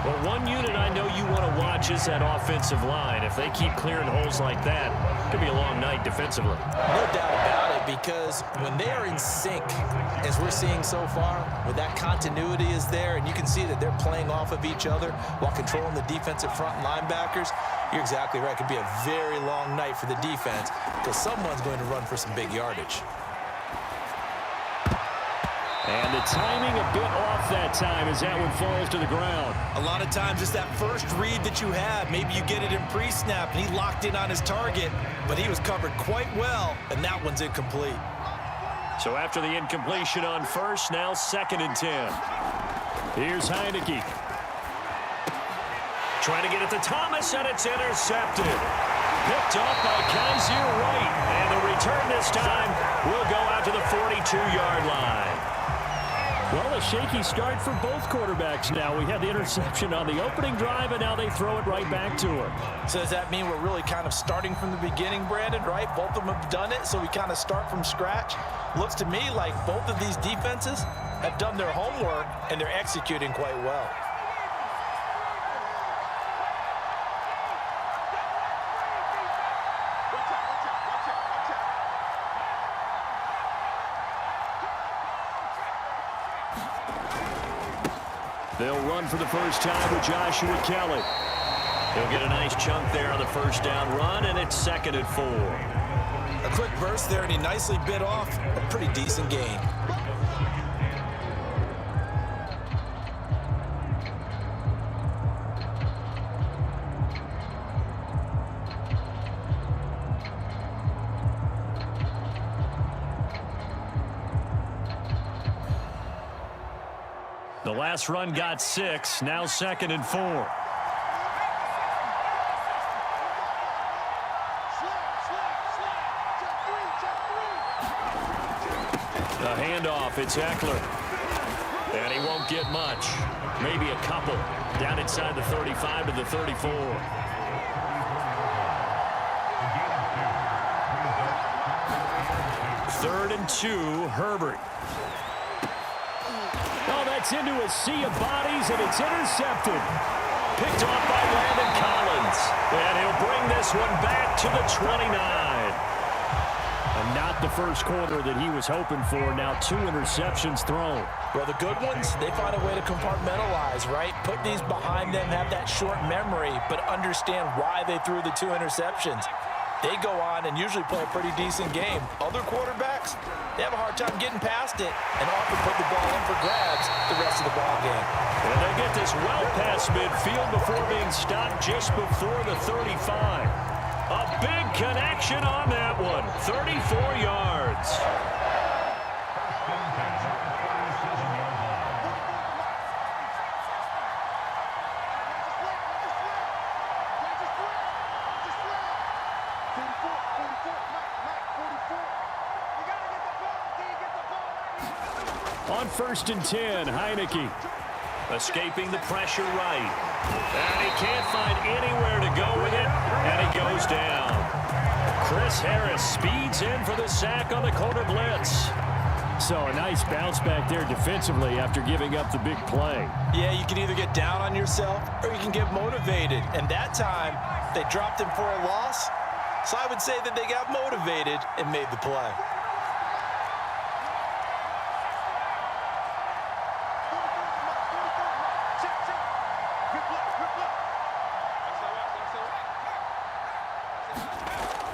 Well, one unit I know you want to watch is that offensive line. If they keep clearing holes like that, it could be a long night defensively. No doubt about it, because when they are in sync, as we're seeing so far, when that continuity is there and you can see that they're playing off of each other while controlling the defensive front linebackers, you're exactly right. It could be a very long night for the defense because someone's going to run for some big yardage. And the timing a bit off that time as that one falls to the ground. A lot of times it's that first read that you have. Maybe you get it in pre-snap and he locked in on his target, but he was covered quite well, and that one's incomplete. So after the incompletion on first, now 2nd and 10. Here's Heineke. Trying to get it to Thomas, and it's intercepted. Picked off by Kaiser White. And the return this time will go out to the 42-yard line. Well, a shaky start for both quarterbacks now. We had the interception on the opening drive, and now they throw it right back to him. So does that mean we're really kind of starting from the beginning, Brandon, right? Both of them have done it, so we kind of start from scratch. Looks to me like both of these defenses have done their homework, and they're executing quite well. They'll run for the first time with Joshua Kelly. He'll get a nice chunk there on the first down run, and it's 2nd and 4. A quick burst there, and he nicely bit off a pretty decent gain. The last run got 6, now 2nd and 4. The handoff, it's Eckler. And he won't get much. Maybe a couple. Down inside the 35 to the 34. Third and 2, Herbert. Oh, that's into a sea of bodies, and it's intercepted. Picked off by Landon Collins. And he'll bring this one back to the 29. And not the first quarter that he was hoping for. Now 2 interceptions thrown. Well, the good ones, they find a way to compartmentalize, right? Put these behind them, have that short memory, but understand why they threw the 2 interceptions. They go on and usually play a pretty decent game. Other quarterbacks, they have a hard time getting past it and often put the ball in for grabs the rest of the ball game. And they get this well past midfield before being stopped just before the 35. A big connection on that one. 34 yards. On 1st and 10, Heineke. Escaping the pressure right. And he can't find anywhere to go with it. And he goes down. Chris Harris speeds in for the sack on the corner blitz. So a nice bounce back there defensively after giving up the big play. Yeah, you can either get down on yourself or you can get motivated. And that time, they dropped him for a loss. So I would say that they got motivated and made the play.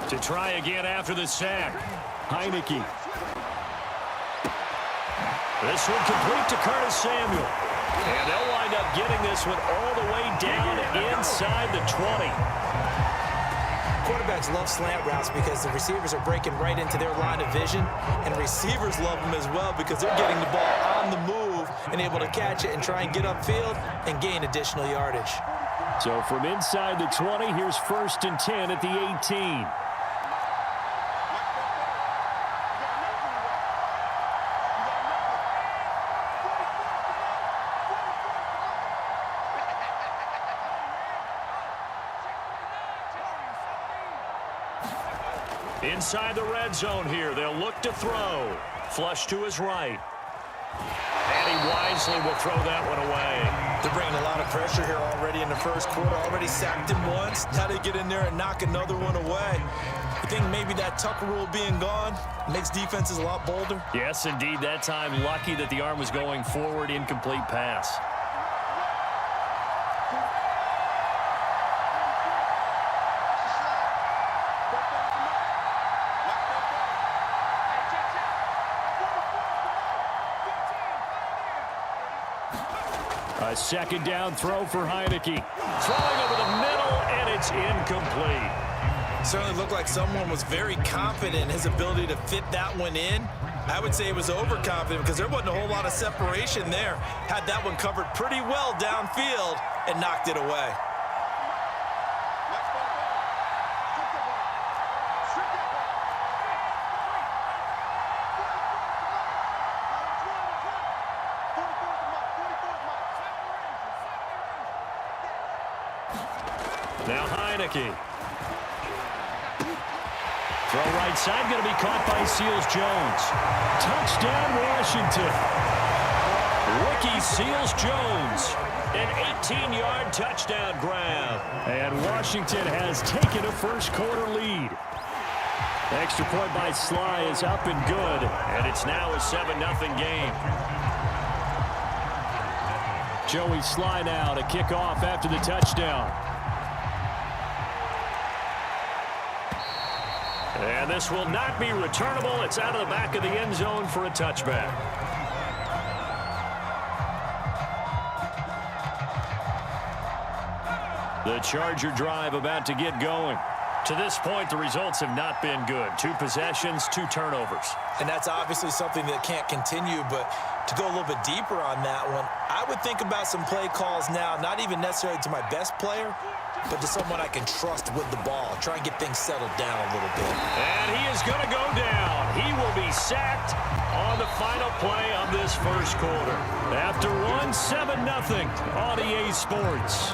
To try again after the sack. Heineke. This one complete to Curtis Samuel. And they'll wind up getting this one all the way down inside the 20. Quarterbacks love slant routes because the receivers are breaking right into their line of vision, and receivers love them as well because they're getting the ball on the move and able to catch it and try and get upfield and gain additional yardage. So from inside the 20, here's 1st and 10 at the 18. Inside the red zone here, they'll look to throw. Flush to his right. And he wisely will throw that one away. They're bringing a lot of pressure here already in the first quarter. Already sacked him once. Now they get in there and knock another one away. I think maybe that Tucker rule being gone makes defenses a lot bolder. Yes, indeed. That time, lucky that the arm was going forward. Incomplete pass. A second down throw for Heineke. Throwing over the middle, and it's incomplete. Certainly looked like someone was very confident in his ability to fit that one in. I would say it was overconfident because there wasn't a whole lot of separation there. Had that one covered pretty well downfield and knocked it away. Now Heineke. Throw right side, going to be caught by Seals-Jones. Touchdown, Washington. Rookie Seals-Jones. An 18-yard touchdown grab. And Washington has taken a first-quarter lead. Extra point by Sly is up and good. And it's now a 7-0 game. Joey Sly now to kick off after the touchdown. And this will not be returnable. It's out of the back of the end zone for a touchback. The Charger drive about to get going. To this point, the results have not been good. 2 possessions, 2 turnovers. And that's obviously something that can't continue, but to go a little bit deeper on that one, I would think about some play calls now, not even necessarily to my best player, but to someone I can trust with the ball. Try and get things settled down a little bit. And he is going to go down. He will be sacked on the final play of this first quarter. After one, 7-0 on EA Sports.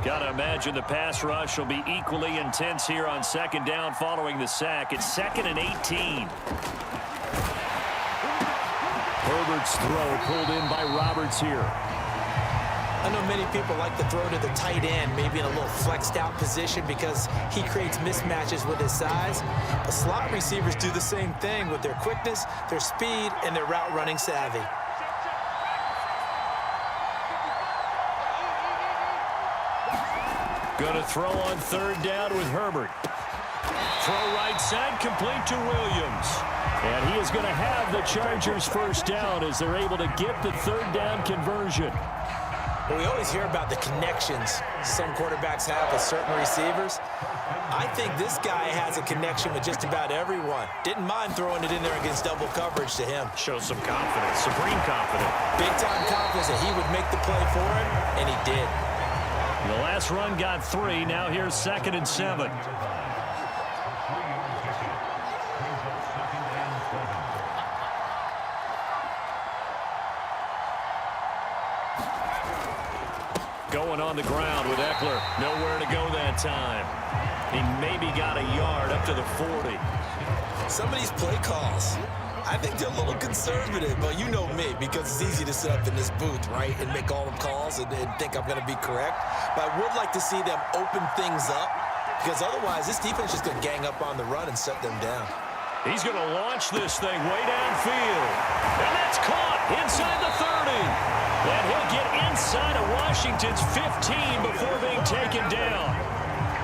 Gotta imagine the pass rush will be equally intense here on second down following the sack. It's 2nd and 18. Herbert's throw pulled in by Roberts here. I know many people like to throw to the tight end, maybe in a little flexed out position because he creates mismatches with his size. But slot receivers do the same thing with their quickness, their speed, and their route running savvy. Going to throw on 3rd down with Herbert. Throw right side, complete to Williams. And he is going to have the Chargers first down as they're able to get the 3rd down conversion. Well, we always hear about the connections some quarterbacks have with certain receivers. I think this guy has a connection with just about everyone. Didn't mind throwing it in there against double coverage to him. Shows some confidence, supreme confidence. Big-time confidence that he would make the play for him, and he did. The last run got 3. Now here's 2nd and 7. Going on the ground with Eckler. Nowhere to go that time. He maybe got a yard up to the 40. Some of these play calls, I think they're a little conservative, but you know me, because it's easy to sit up in this booth, right, and make all the calls and think I'm going to be correct. But I would like to see them open things up, because otherwise this defense is just going to gang up on the run and set them down. He's going to launch this thing way downfield. And that's caught inside the 30. And he'll get inside of Washington's 15 before being taken down.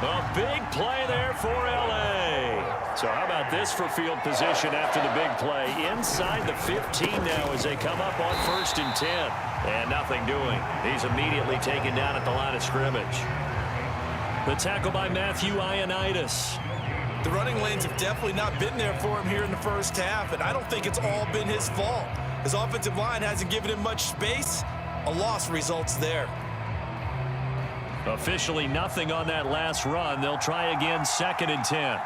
A big play there for L.A. So how about this for field position after the big play? Inside the 15 now as they come up on 1st and 10. And nothing doing. He's immediately taken down at the line of scrimmage. The tackle by Matthew Ioannidis. The running lanes have definitely not been there for him here in the first half, and I don't think it's all been his fault. His offensive line hasn't given him much space. A loss results there. Officially nothing on that last run. They'll try again 2nd and 10.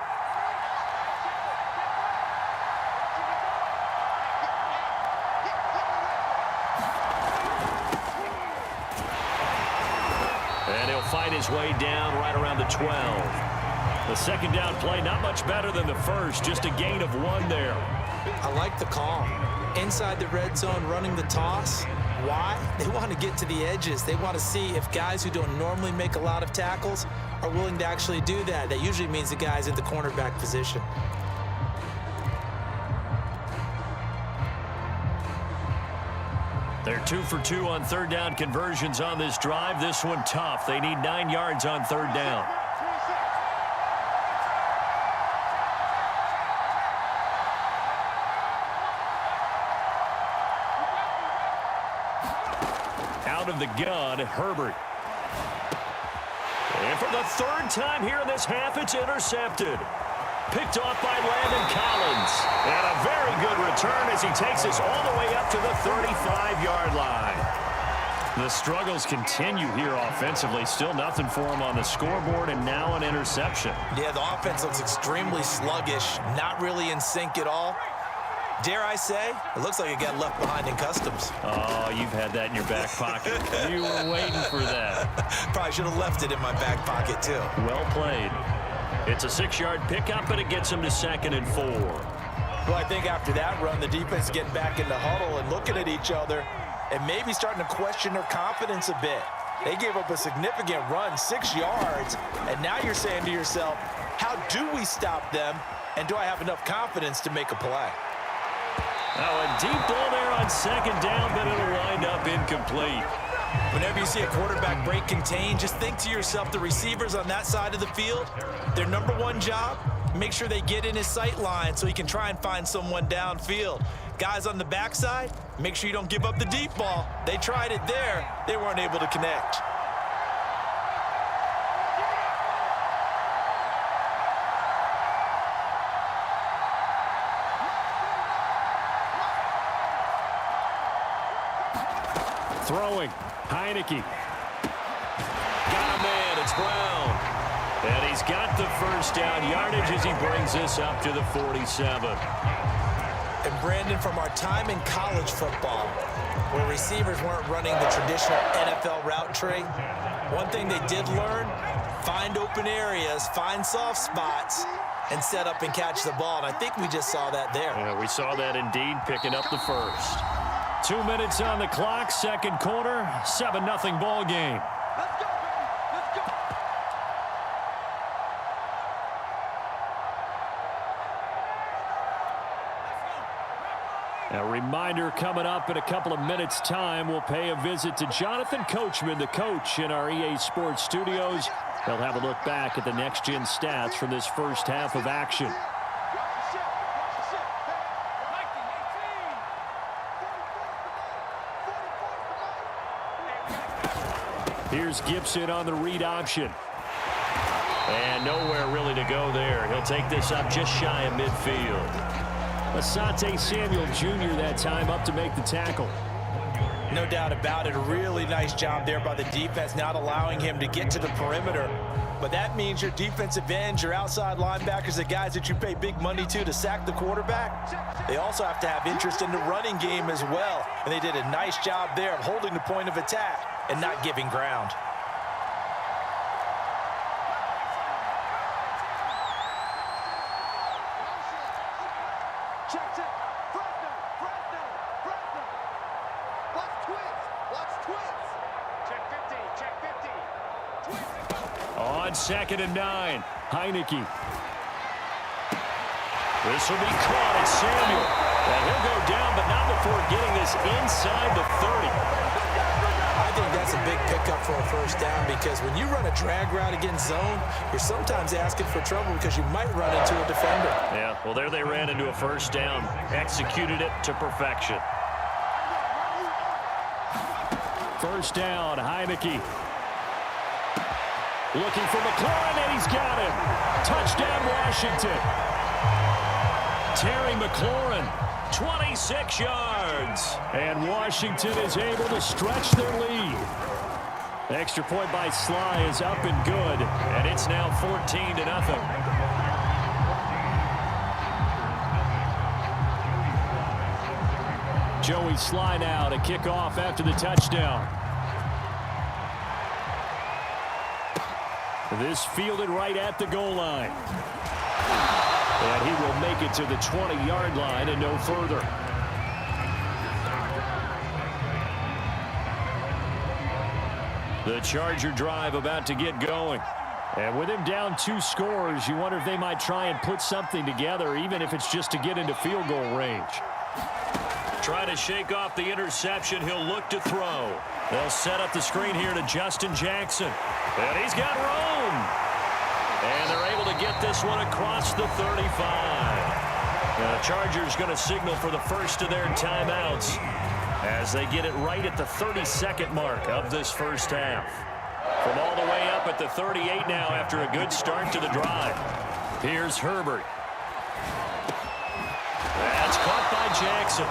fight his way down right around the 12. The second down play, not much better than the first, just a gain of 1 there. I like the call. Inside the red zone, running the toss. Why? They want to get to the edges. They want to see if guys who don't normally make a lot of tackles are willing to actually do that. That usually means the guy's in the cornerback position. They're 2 for 2 on third down conversions on this drive. This one tough. They need 9 yards on third down. Out of the gun, Herbert. And for the third time here in this half, it's intercepted. Picked off by Landon Collins. And a very good return as he takes us all the way up to the 35-yard line. The struggles continue here offensively. Still nothing for him on the scoreboard, and now an interception. Yeah, the offense looks extremely sluggish, not really in sync at all. Dare I say, it looks like it got left behind in customs. Oh, you've had that in your back pocket. You were waiting for that. Probably should have left it in my back pocket, too. Well played. It's a 6-yard pickup, and it gets him to 2nd and 4. Well, I think after that run, the defense getting back in the huddle and looking at each other and maybe starting to question their confidence a bit. They gave up a significant run, 6 yards, and now you're saying to yourself, how do we stop them, and do I have enough confidence to make a play? Oh, a deep ball there on 2nd down, but it'll wind up incomplete. Whenever you see a quarterback break contain, just think to yourself, the receivers on that side of the field, their number one job, make sure they get in his sight line so he can try and find someone downfield. Guys on the backside, make sure you don't give up the deep ball. They tried it there. They weren't able to connect. Throwing, Heineke. Got a man, it's Brown. And he's got the first down yardage as he brings this up to the 47. And Brandon, from our time in college football, where receivers weren't running the traditional NFL route tree, one thing they did learn, find open areas, find soft spots, and set up and catch the ball. And I think we just saw that there. Yeah, we saw that indeed, picking up the first. 2 minutes on the clock, second quarter, 7-0 ball game. Let's go, baby. Let's go. A reminder coming up in a couple of minutes' time, we'll pay a visit to Jonathan Coachman, the coach in our EA Sports studios. They'll have a look back at the next-gen stats from this first half of action. Here's Gibson on the read option. And nowhere really to go there. He'll take this up just shy of midfield. Asante Samuel Jr. that time up to make the tackle. No doubt about it. A really nice job there by the defense, not allowing him to get to the perimeter. But that means your defensive ends, your outside linebackers, the guys that you pay big money to sack the quarterback, they also have to have interest in the running game as well. And they did a nice job there of holding the point of attack and not giving ground. On 2nd and 9, Heineke. This will be caught at Samuel. And he'll go down, but not before getting this inside the 30. I think that's a big pickup for a first down, because when you run a drag route against zone, you're sometimes asking for trouble because you might run into a defender. Yeah, well, there they ran into a first down. Executed it to perfection. First down, Heineke. Looking for McLaurin, and he's got him. Touchdown, Washington. Terry McLaurin, 26 yards. And Washington is able to stretch their lead. The extra point by Sly is up and good, and it's now 14-0. Joey Sly now to kick off after the touchdown. This fielded right at the goal line. And he will make it to the 20-yard line and no further. The Charger drive about to get going. And with him down 2 scores, you wonder if they might try and put something together, even if it's just to get into field goal range. Trying to shake off the interception. He'll look to throw. They'll set up the screen here to Justin Jackson. And he's got room. And they're able to get this one across the 35. The Chargers going to signal for the first of their timeouts as they get it right at the 32nd mark of this first half. From all the way up at the 38 now after a good start to the drive. Here's Herbert. That's caught by Jackson.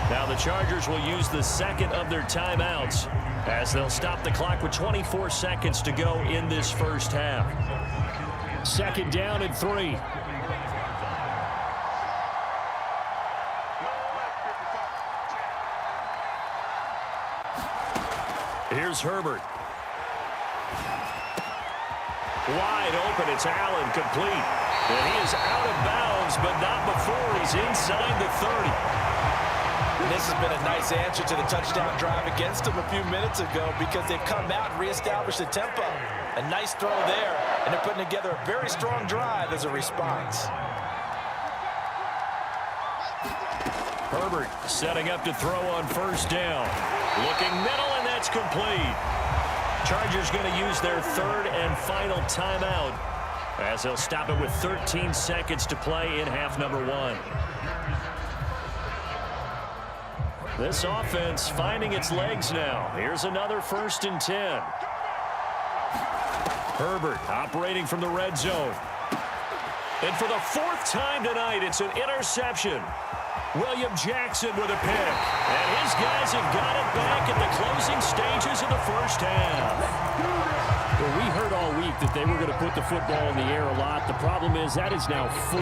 Now the Chargers will use the second of their timeouts as they'll stop the clock with 24 seconds to go in this first half. 2nd down and 3. Here's Herbert. Wide open. It's Allen, complete. And he is out of bounds, but not before he's inside the 30. And this has been a nice answer to the touchdown drive against them a few minutes ago because they've come out and reestablished the tempo. A nice throw there, and they're putting together a very strong drive as a response. Herbert setting up to throw on 1st down. Looking middle, and that's complete. Chargers going to use their 3rd and final timeout as they'll stop it with 13 seconds to play in half number 1. This offense finding its legs now. Here's another 1st and 10. Herbert operating from the red zone. And for the 4th time tonight, it's an interception. William Jackson with a pick. And his guys have got it back at the closing stages of the first half. Well, we heard all week that they were going to put the football in the air a lot. The problem is that is now 4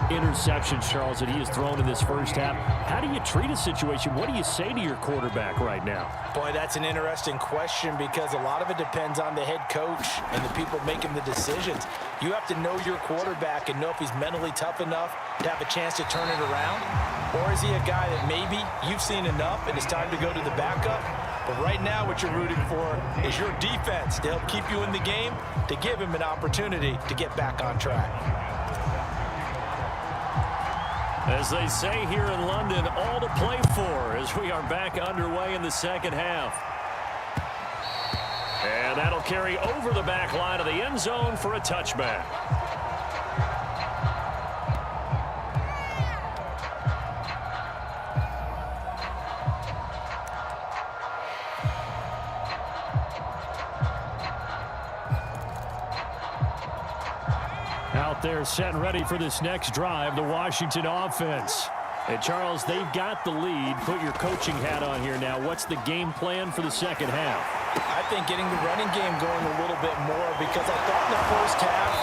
interceptions, Charles, that he has thrown in this first half. How do you treat a situation? What do you say to your quarterback right now? Boy, that's an interesting question because a lot of it depends on the head coach and the people making the decisions. You have to know your quarterback and know if he's mentally tough enough to have a chance to turn it around. Or is he a guy that maybe you've seen enough and it's time to go to the backup? But right now what you're rooting for is your defense to help keep you in the game, to give him an opportunity to get back on track. As they say here in London, all to play for as we are back underway in the second half. And that'll carry over the back line of the end zone for a touchback. Out there set and ready for this next drive, the Washington offense. And Charles, they've got the lead. Put your coaching hat on here now. What's the game plan for the second half? I think getting the running game going a little bit more because I thought in the first half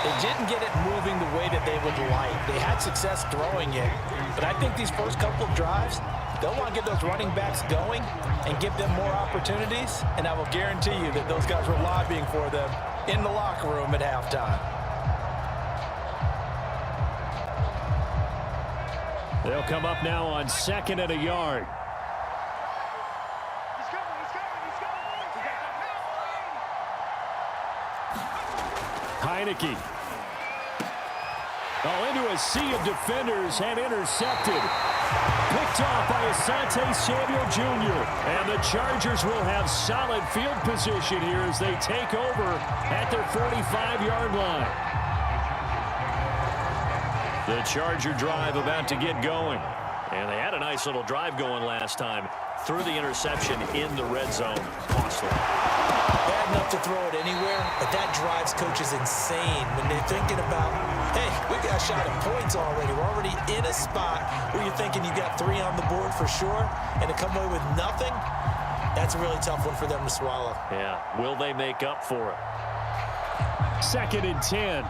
they didn't get it moving the way that they would like. They had success throwing it, but I think these first couple of drives, they'll want to get those running backs going and give them more opportunities, and I will guarantee you that those guys were lobbying for them in the locker room at halftime. They'll come up now on 2nd and a yard. Heineke. Into a sea of defenders and intercepted. Picked off by Asante Samuel Jr. And the Chargers will have solid field position here as they take over at their 45-yard line. The Charger drive about to get going. And they had a nice little drive going last time. Threw the interception in the red zone. Costly. Bad enough to throw it anywhere, but that drives coaches insane when they're thinking about, hey, we got a shot at points already. We're already in a spot where you're thinking you got 3 on the board for sure, and to come away with nothing, that's a really tough one for them to swallow. Yeah, will they make up for it? 2nd and 10.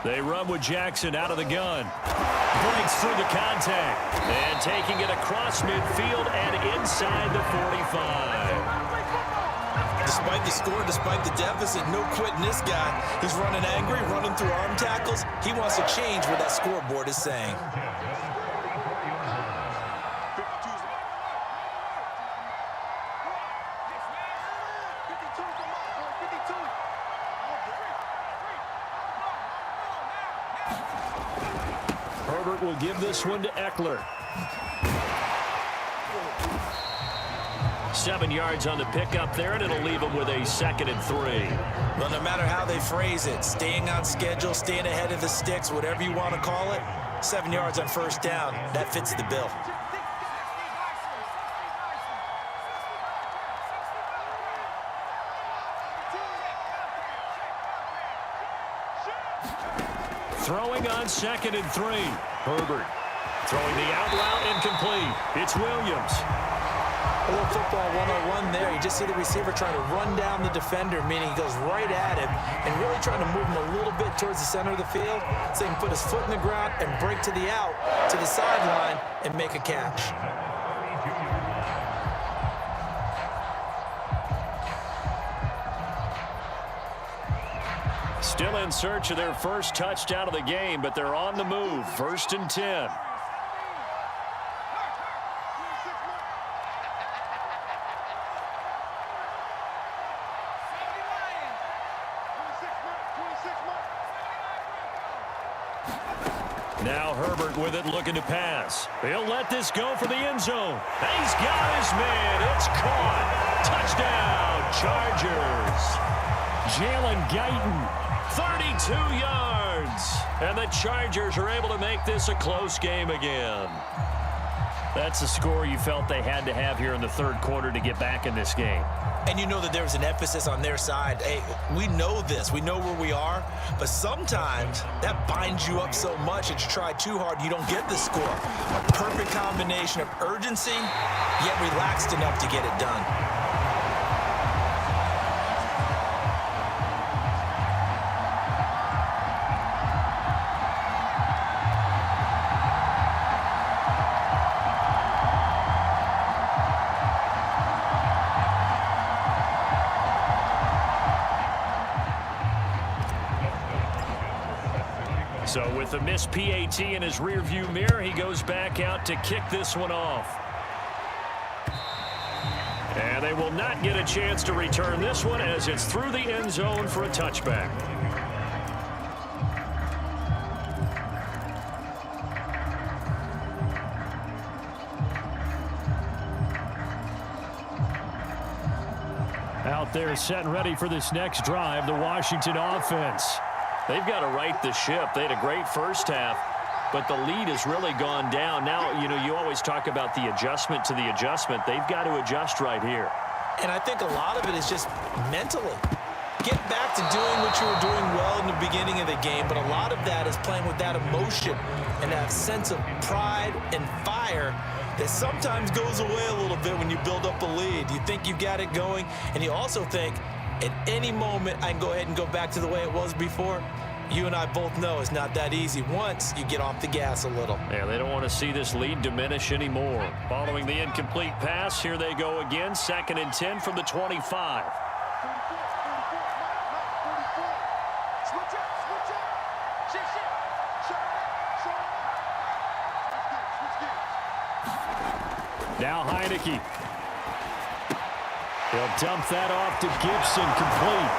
They run with Jackson out of the gun. Breaks through the contact. And taking it across midfield and inside the 45. Despite the score, despite the deficit, no quitting this guy. He's running angry, running through arm tackles. He wants to change what that scoreboard is saying. Herbert will give this one to Eckler. 7 yards on the pickup there, and it'll leave him with a 2nd and 3. Well, no matter how they phrase it, staying on schedule, staying ahead of the sticks, whatever you want to call it, 7 yards on first down, that fits the bill. Throwing on 2nd and 3. Herbert throwing the out route incomplete. It's Williams. A little football 101 there. You just see the receiver trying to run down the defender, meaning he goes right at him and really trying to move him a little bit towards the center of the field so he can put his foot in the ground and break to the out, to the sideline, and make a catch. Still in search of their first touchdown of the game, but they're on the move. 1st and 10. Now Herbert with it, looking to pass. He'll let this go for the end zone. He's got his man. It's caught. Touchdown, Chargers. Jalen Guyton, 32 yards. And the Chargers are able to make this a close game again. That's the score you felt they had to have here in the 3rd quarter to get back in this game. And you know that there was an emphasis on their side. Hey, we know this. We know where we are. But sometimes that binds you up so much that you try too hard, you don't get the score. A perfect combination of urgency, yet relaxed enough to get it done. So with the missed PAT in his rearview mirror, he goes back out to kick this one off. And they will not get a chance to return this one as it's through the end zone for a touchback. Out there set and ready for this next drive, the Washington offense. They've got to right the ship. They had a great first half, but the lead has really gone down. Now, you know, you always talk about the adjustment to the adjustment. They've got to adjust right here. And I think a lot of it is just mentally. Get back to doing what you were doing well in the beginning of the game, but a lot of that is playing with that emotion and that sense of pride and fire that sometimes goes away a little bit when you build up a lead. You think you've got it going, and you also think, at any moment, I can go ahead and go back to the way it was before. You and I both know it's not that easy once you get off the gas a little. Yeah, they don't want to see this lead diminish anymore. Following the incomplete pass, here they go again. 2nd and 10 from the 25. Now Heineke. He'll dump that off to Gibson, complete.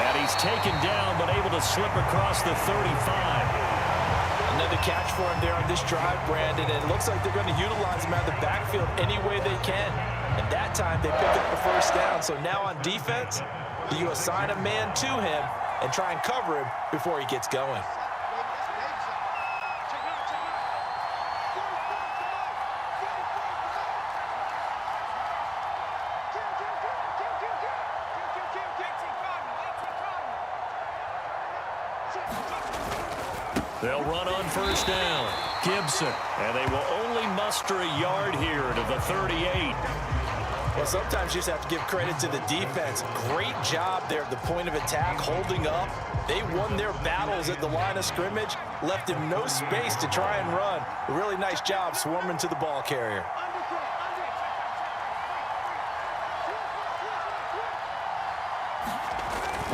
And he's taken down, but able to slip across the 35. Another catch for him there on this drive, Brandon, and it looks like they're going to utilize him out of the backfield any way they can. And that time they pick up the first down. So now on defense, you assign a man to him and try and cover him before he gets going. They'll run on first down. Gibson. And they will only muster a yard here to the 38. Well, sometimes you just have to give credit to the defense. Great job there at the point of attack, holding up. They won their battles at the line of scrimmage, left him no space to try and run. A really nice job swarming to the ball carrier.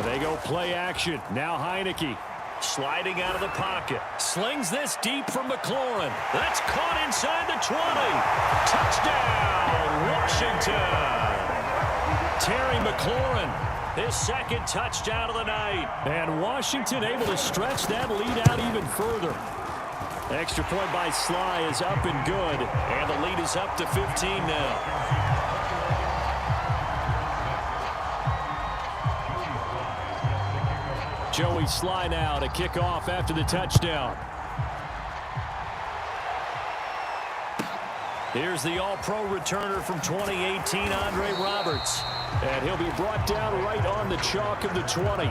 They go play action. Now Heineke. Sliding out of the pocket. Slings this deep from McLaurin. That's caught inside the 20. Touchdown, Washington. Terry McLaurin, his second touchdown of the night. And Washington able to stretch that lead out even further. Extra point by Sly is up and good. And the lead is up to 15 now. Joey Sly now to kick off after the touchdown. Here's the all-pro returner from 2018, Andre Roberts. And he'll be brought down right on the chalk of the 20.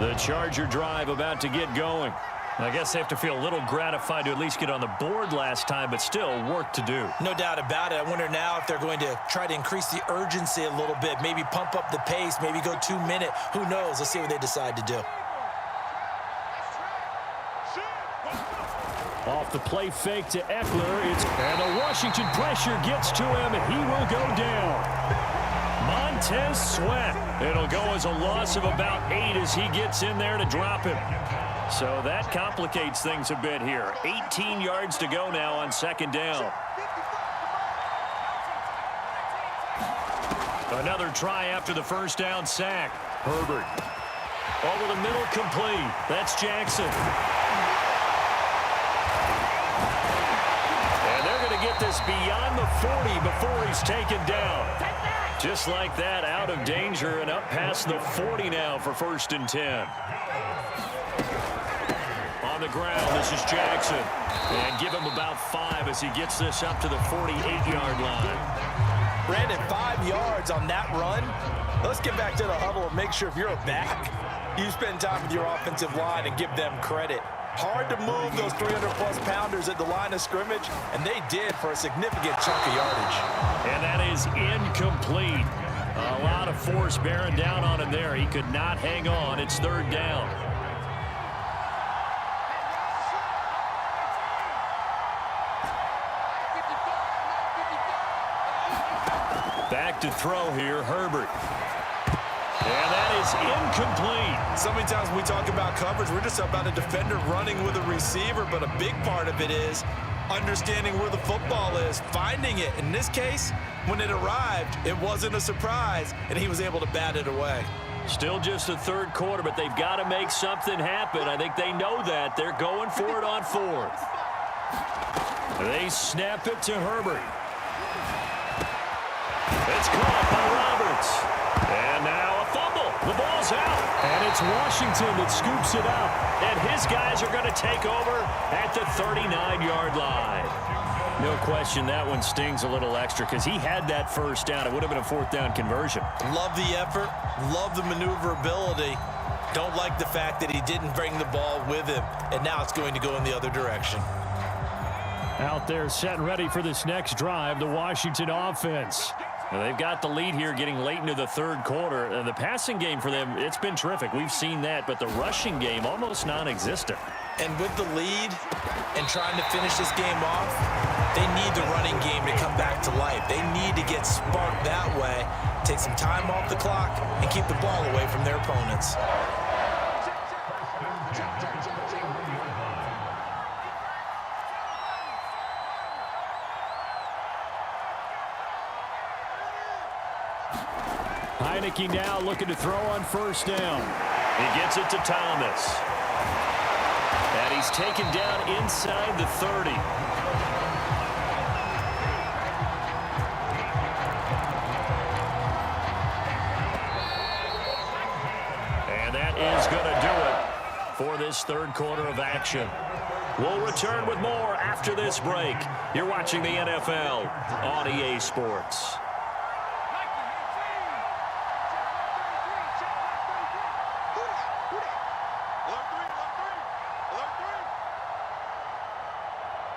The Charger drive about to get going. I guess they have to feel a little gratified to at least get on the board last time, but still work to do. No doubt about it. I wonder now if they're going to try to increase the urgency a little bit, maybe pump up the pace, maybe go 2 minute. Who knows? Let's see what they decide to do. Off the play fake to Eckler. And the Washington pressure gets to him, and he will go down. Montez Sweat. It'll go as a loss of about 8 as he gets in there to drop him. So that complicates things a bit here. 18 yards to go now on second down. Another try after the first down sack. Herbert. Over the middle, complete. That's Jackson. And they're going to get this beyond the 40 before he's taken down. Just like that, out of danger and up past the 40 now for 1st and 10. On the ground, this is Jackson. And give him about 5 as he gets this up to the 48-yard line. Brandon, 5 yards on that run. Let's get back to the huddle and make sure if you're a back, you spend time with your offensive line and give them credit. Hard to move those 300-plus pounders at the line of scrimmage, and they did for a significant chunk of yardage. And that is incomplete. A lot of force bearing down on him there. He could not hang on. It's 3rd down. Back to throw here, Herbert. And that is incomplete. So many times when we talk about coverage, we're just about a defender running with a receiver, but a big part of it is understanding where the football is, finding it. In this case, when it arrived, it wasn't a surprise, and he was able to bat it away. Still just the 3rd quarter, but they've got to make something happen. I think they know that. They're going for it on 4th. They snap it to Herbert. It's caught by Roberts. And now a fumble. The ball's out. And it's Washington that scoops it up. And his guys are going to take over at the 39-yard line. No question that one stings a little extra because he had that first down. It would have been a 4th down conversion. Love the effort. Love the maneuverability. Don't like the fact that he didn't bring the ball with him. And now it's going to go in the other direction. Out there set and ready for this next drive, the Washington offense. Well, they've got the lead here getting late into the 3rd quarter. And the passing game for them, it's been terrific. We've seen that, but the rushing game almost non-existent. And with the lead and trying to finish this game off, they need the running game to come back to life. They need to get sparked that way, take some time off the clock, and keep the ball away from their opponents. Heineke now looking to throw on 1st down. He gets it to Thomas. And he's taken down inside the 30. And that is going to do it for this 3rd quarter of action. We'll return with more after this break. You're watching the NFL on EA Sports.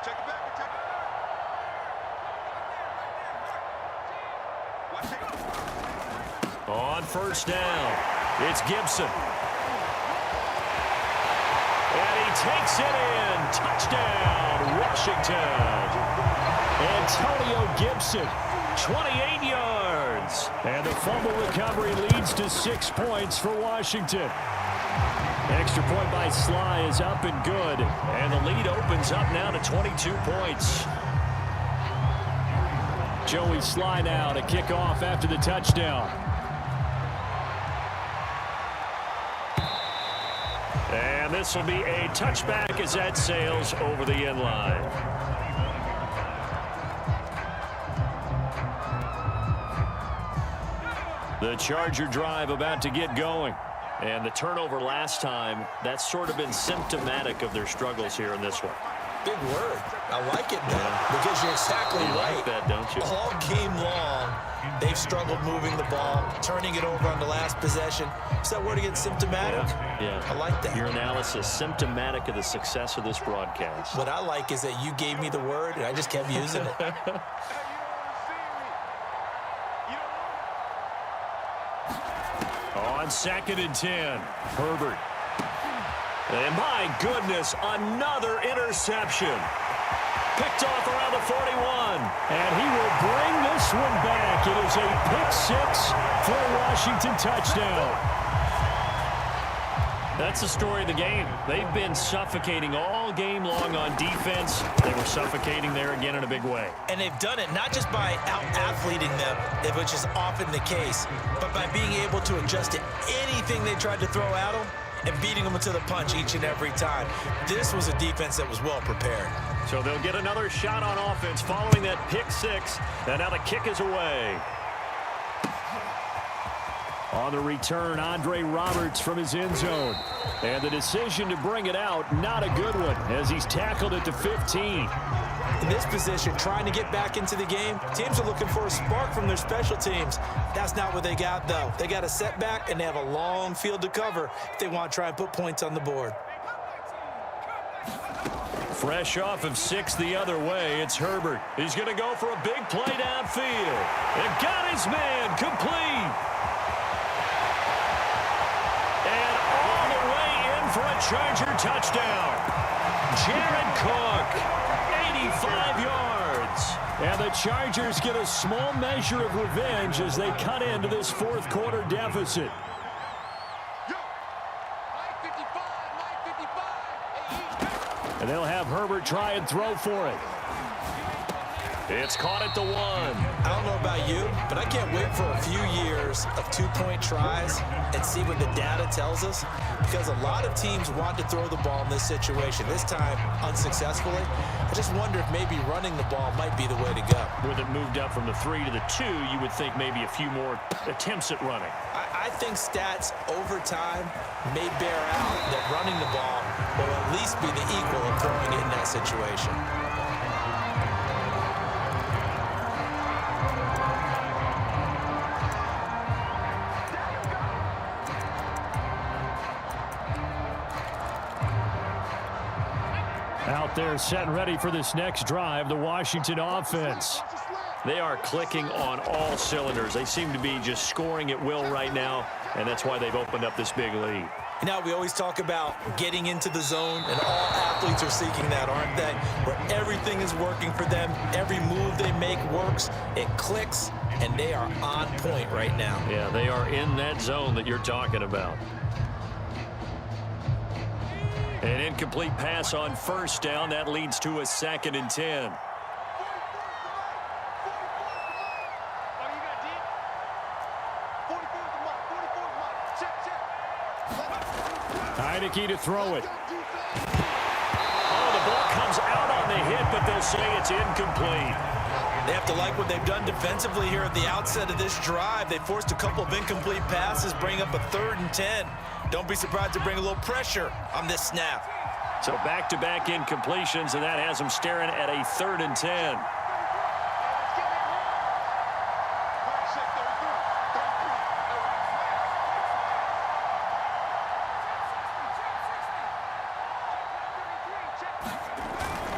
Check it back. On first down, it's Gibson. And he takes it in. Touchdown, Washington. Antonio Gibson, 28 yards. And the fumble recovery leads to 6 points for Washington. Extra point by Sly is up and good. And the lead opens up now to 22 points. Joey Sly now to kick off after the touchdown. And this will be a touchback as that sails over the end line. The Charger drive about to get going. And the turnover last time, that's sort of been symptomatic of their struggles here in this one. Big word. I like it, though, because you're exactly right. Like that, don't you? All game long, they've struggled moving the ball, turning it over on the last possession. Is that word again, symptomatic? Yeah. I like that. Your analysis, symptomatic of the success of this broadcast. What I like is that you gave me the word, and I just kept using it. On 2nd and 10, Herbert. And my goodness, another interception. Picked off around the 41. And he will bring this one back. It is a pick-6 for a Washington touchdown. That's the story of the game. They've been suffocating all game long on defense. They were suffocating there again in a big way. And they've done it not just by out-athleting them, which is often the case, but by being able to adjust to anything they tried to throw at them and beating them to the punch each and every time. This was a defense that was well prepared. So they'll get another shot on offense following that pick-6. And now the kick is away. On the return, Andre Roberts from his end zone. And the decision to bring it out, not a good one, as he's tackled at the 15. In this position, trying to get back into the game, teams are looking for a spark from their special teams. That's not what they got, though. They got a setback, and they have a long field to cover if they want to try and put points on the board. Fresh off of 6 the other way, it's Herbert. He's going to go for a big play downfield. And got his man complete. And all the way in for a Charger touchdown. Jared Cook, 85 yards. And the Chargers get a small measure of revenge as they cut into this fourth quarter deficit. And they'll have Herbert try and throw for it. It's caught at the 1. I don't know about you, but I can't wait for a few years of two-point tries and see what the data tells us, because a lot of teams want to throw the ball in this situation, this time unsuccessfully. I just wonder if maybe running the ball might be the way to go. With it moved up from the 3 to the 2, you would think maybe a few more attempts at running. I think stats over time may bear out that running the ball will at least be the equal of throwing it in that situation. Out there set and ready for this next drive, the Washington offense. They are clicking on all cylinders. They seem to be just scoring at will right now, and that's why they've opened up this big lead. Now, we always talk about getting into the zone, and all athletes are seeking that, aren't they? Where everything is working for them, every move they make works, it clicks, and they are on point right now. Yeah, they are in that zone that you're talking about. An incomplete pass on first down. That leads to a 2nd and 10. Heineke to throw it. Oh, the ball comes out on the hit, but they'll say it's incomplete. They have to like what they've done defensively here at the outset of this drive. They forced a couple of incomplete passes, bring up a 3rd and 10. Don't be surprised to bring a little pressure on this snap. So back-to-back incompletions, and that has them staring at a 3rd and 10.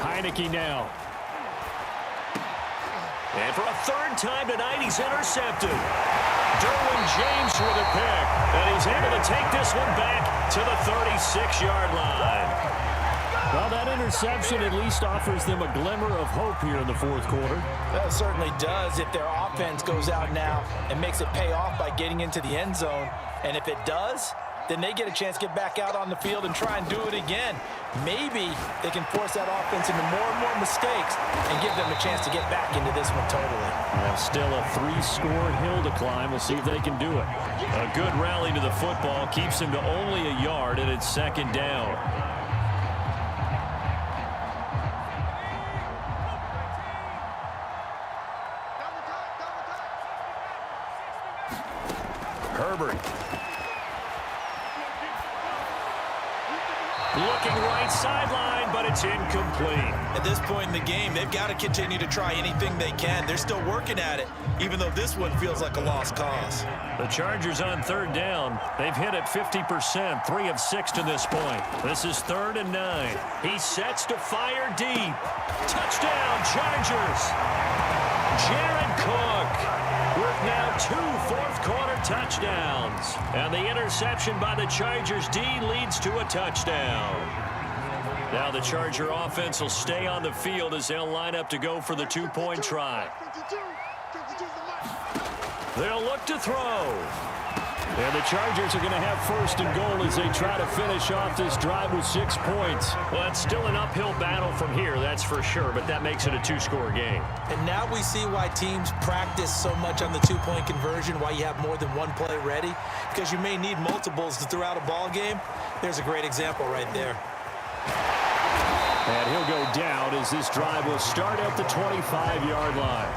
Heineke now. And for a third time tonight, he's intercepted. Derwin James with a pick. And he's able to take this one back to the 36-yard line. Well, that interception at least offers them a glimmer of hope here in the fourth quarter. That certainly does if their offense goes out now and makes it pay off by getting into the end zone. And if it does, then they get a chance to get back out on the field and try and do it again. Maybe they can force that offense into more and more mistakes and give them a chance to get back into this one totally. Well, still a 3-score hill to climb. We'll see if they can do it. A good rally to the football keeps him to only a yard, and it's second down. Herbert. Looking right sideline, but it's incomplete. At this point in the game, they've got to continue to try anything they can. They're still working at it, even though this one feels like a lost cause. The Chargers on third down. They've hit it 50%, 3 of 6 to this point. This is 3rd and 9. He sets to fire deep. Touchdown, Chargers. Jared Cook with now 2 fourth-quarter touchdowns. And the interception by the Chargers D leads to a touchdown. Now the Charger offense will stay on the field as they'll line up to go for the 2-point try. They'll look to throw. And the Chargers are going to have 1st and goal as they try to finish off this drive with 6 points. Well, it's still an uphill battle from here, that's for sure, but that makes it a 2-score game. And now we see why teams practice so much on the 2-point conversion, why you have more than one play ready, because you may need multiples to throw out a ball game. There's a great example right there. And he'll go down as this drive will start at the 25-yard line.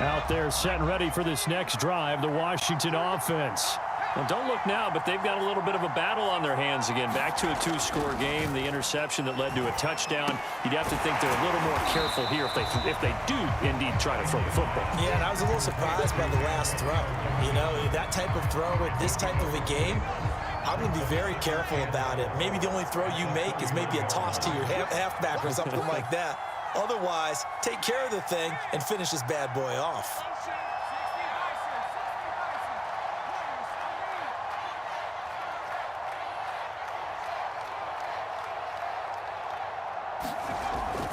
Out there set and ready for this next drive, the Washington offense. Well, don't look now, but they've got a little bit of a battle on their hands again. Back to a 2-score game. The interception that led to a touchdown. You'd have to think they're a little more careful here if they do indeed try to throw the football. Yeah, and I was a little surprised by the last throw. You know, that type of throw with this type of a game, I'm going to be very careful about it. Maybe the only throw you make is maybe a toss to your halfback or something like that. Otherwise, take care of the thing and finish this bad boy off.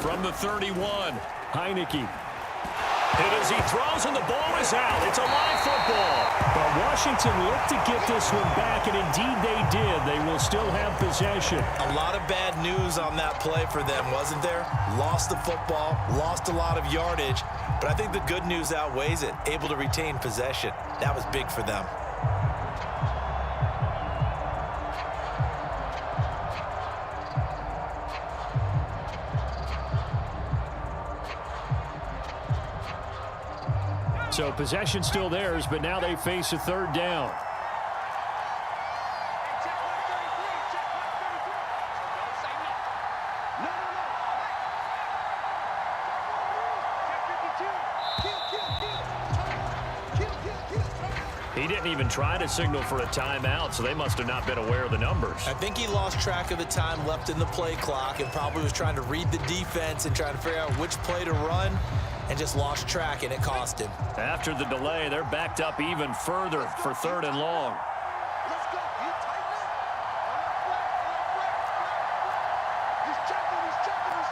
From the 31, Heineke. hit as he throws, and the ball is out. It's a live football. But Washington looked to get this one back, and indeed they did. They will still have possession. A lot of bad news on that play for them, wasn't there? Lost the football, lost a lot of yardage, but I think the good news outweighs it. Able to retain possession. That was big for them. So possession still theirs, but now they face a 3rd down. He didn't even try to signal for a timeout, so they must have not been aware of the numbers. I think he lost track of the time left in the play clock and probably was trying to read the defense and trying to figure out which play to run and just lost track, and it cost him. After the delay, they're backed up even further for 3rd and long. Let's go. You tighten it. He's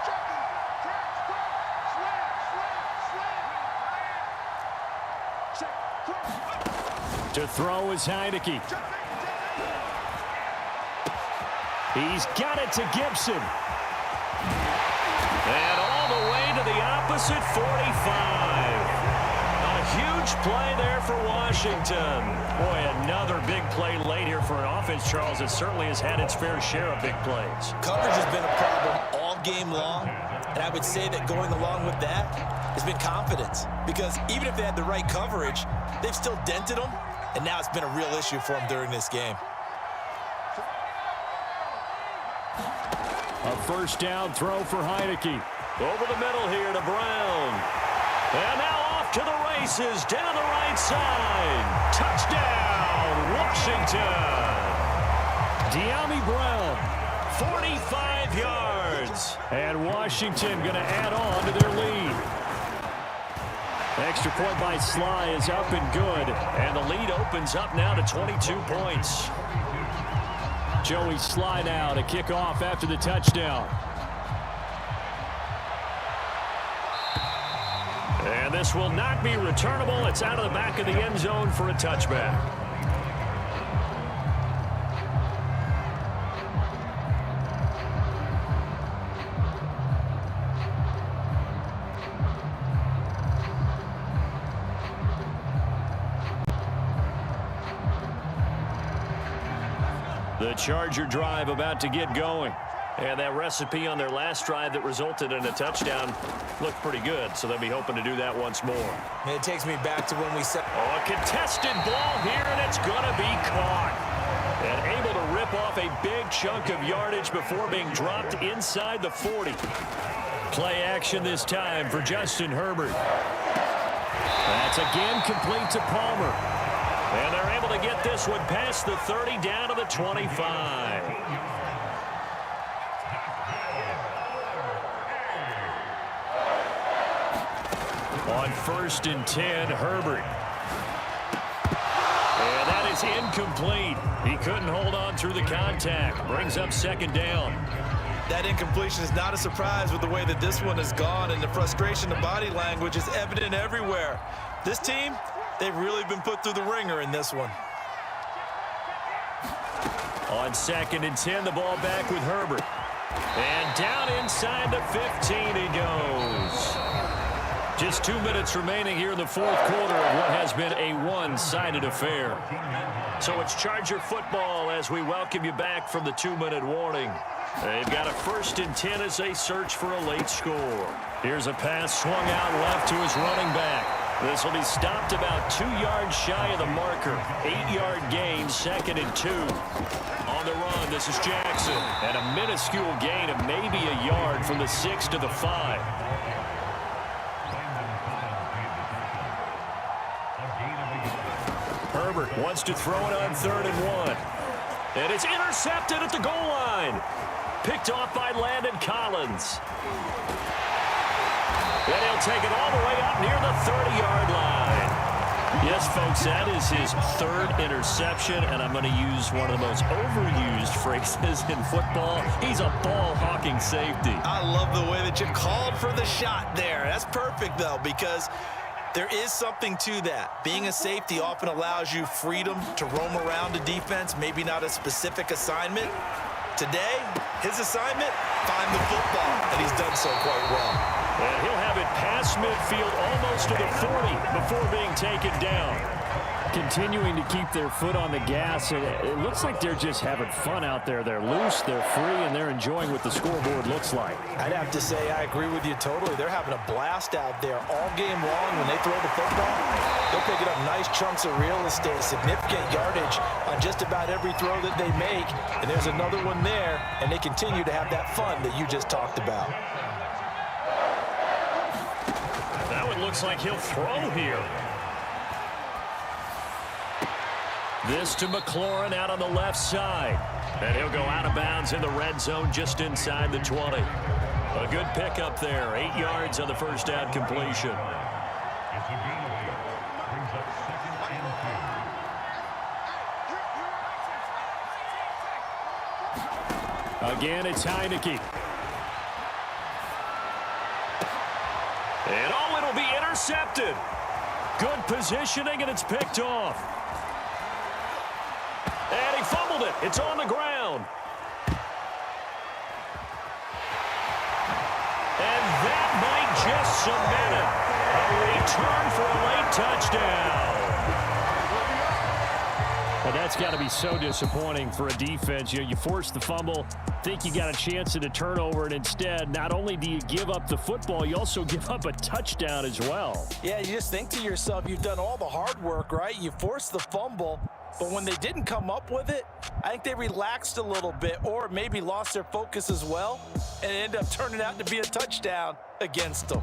checking. Crack. Slam. Check. Crack. To throw is Heineke. He's got it to Gibson. And all the way to the opposite 45. A huge play there for Washington. Boy, another big play late here for an offense, Charles, that certainly has had its fair share of big plays. Coverage has been a problem all game long, and I would say that going along with that has been confidence. Because even if they had the right coverage, they've still dented them, and now it's been a real issue for them during this game. A 1st down throw for Heineke. Over the middle here to Brown. And now off to the races, down the right side. Touchdown, Washington. De'Ami Brown, 45 yards. And Washington going to add on to their lead. Extra point by Sly is up and good. And the lead opens up now to 22 points. Joey Sly now to kick off after the touchdown. And this will not be returnable. It's out of the back of the end zone for a touchback. The Charger drive about to get going. And that recipe on their last drive that resulted in a touchdown looked pretty good, so they'll be hoping to do that once more. It takes me back to when we said... Oh, a contested ball here, and it's going to be caught. And able to rip off a big chunk of yardage before being dropped inside the 40. Play action this time for Justin Herbert. That's again complete to Palmer. And they're able to get this one past the 30 down to the 25. On 1st and 10, Herbert. And that is incomplete. He couldn't hold on through the contact. Brings up 2nd down. That incompletion is not a surprise with the way that this one has gone, and the frustration, the body language is evident everywhere. This team, they've really been put through the ringer in this one. On 2nd and 10, the ball back with Herbert. And down inside the 15 he goes. Just 2 minutes remaining here in the 4th quarter of what has been a one-sided affair. So it's Charger football as we welcome you back from the 2-minute warning. They've got a 1st and 10 as they search for a late score. Here's a pass swung out left to his running back. This will be stopped about 2 yards shy of the marker. 8-yard gain, 2nd and 2. On the run, this is Jackson. And a minuscule gain of maybe a yard from the 6 to the 5. Herbert wants to throw it on 3rd and 1. And it's intercepted at the goal line. Picked off by Landon Collins. And he'll take it all the way up near the 30-yard line. Yes, folks, that is his 3rd interception, and I'm going to use one of the most overused phrases in football. He's a ball-hawking safety. I love the way that you called for the shot there. That's perfect, though, because there is something to that. Being a safety often allows you freedom to roam around a defense, maybe not a specific assignment. Today, his assignment, find the football, and he's done so quite well. And he'll have it past midfield almost to the 40 before being taken down. Continuing to keep their foot on the gas, and it looks like they're just having fun out there. They're loose, they're free, and they're enjoying what the scoreboard looks like. I'd have to say I agree with you totally. They're having a blast out there all game long. When they throw the football, they're picking up nice chunks of real estate, significant yardage on just about every throw that they make. And there's another one there, and they continue to have that fun that you just talked about. Now it looks like he'll throw here. This to McLaurin out on the left side. And he'll go out of bounds in the red zone just inside the 20. A good pickup there. 8 yards on the first down completion. Again, it's Heineke. And oh, it'll be intercepted. Good positioning, and it's picked off. And he fumbled it. It's on the ground. And that might just cement it. A return for a late touchdown. Well, that's got to be so disappointing for a defense. You force the fumble, think you got a chance at a turnover, and instead, not only do you give up the football, you also give up a touchdown as well. Yeah, you just think to yourself, you've done all the hard work, right? You forced the fumble, but when they didn't come up with it, I think they relaxed a little bit or maybe lost their focus as well, and it ended up turning out to be a touchdown against them.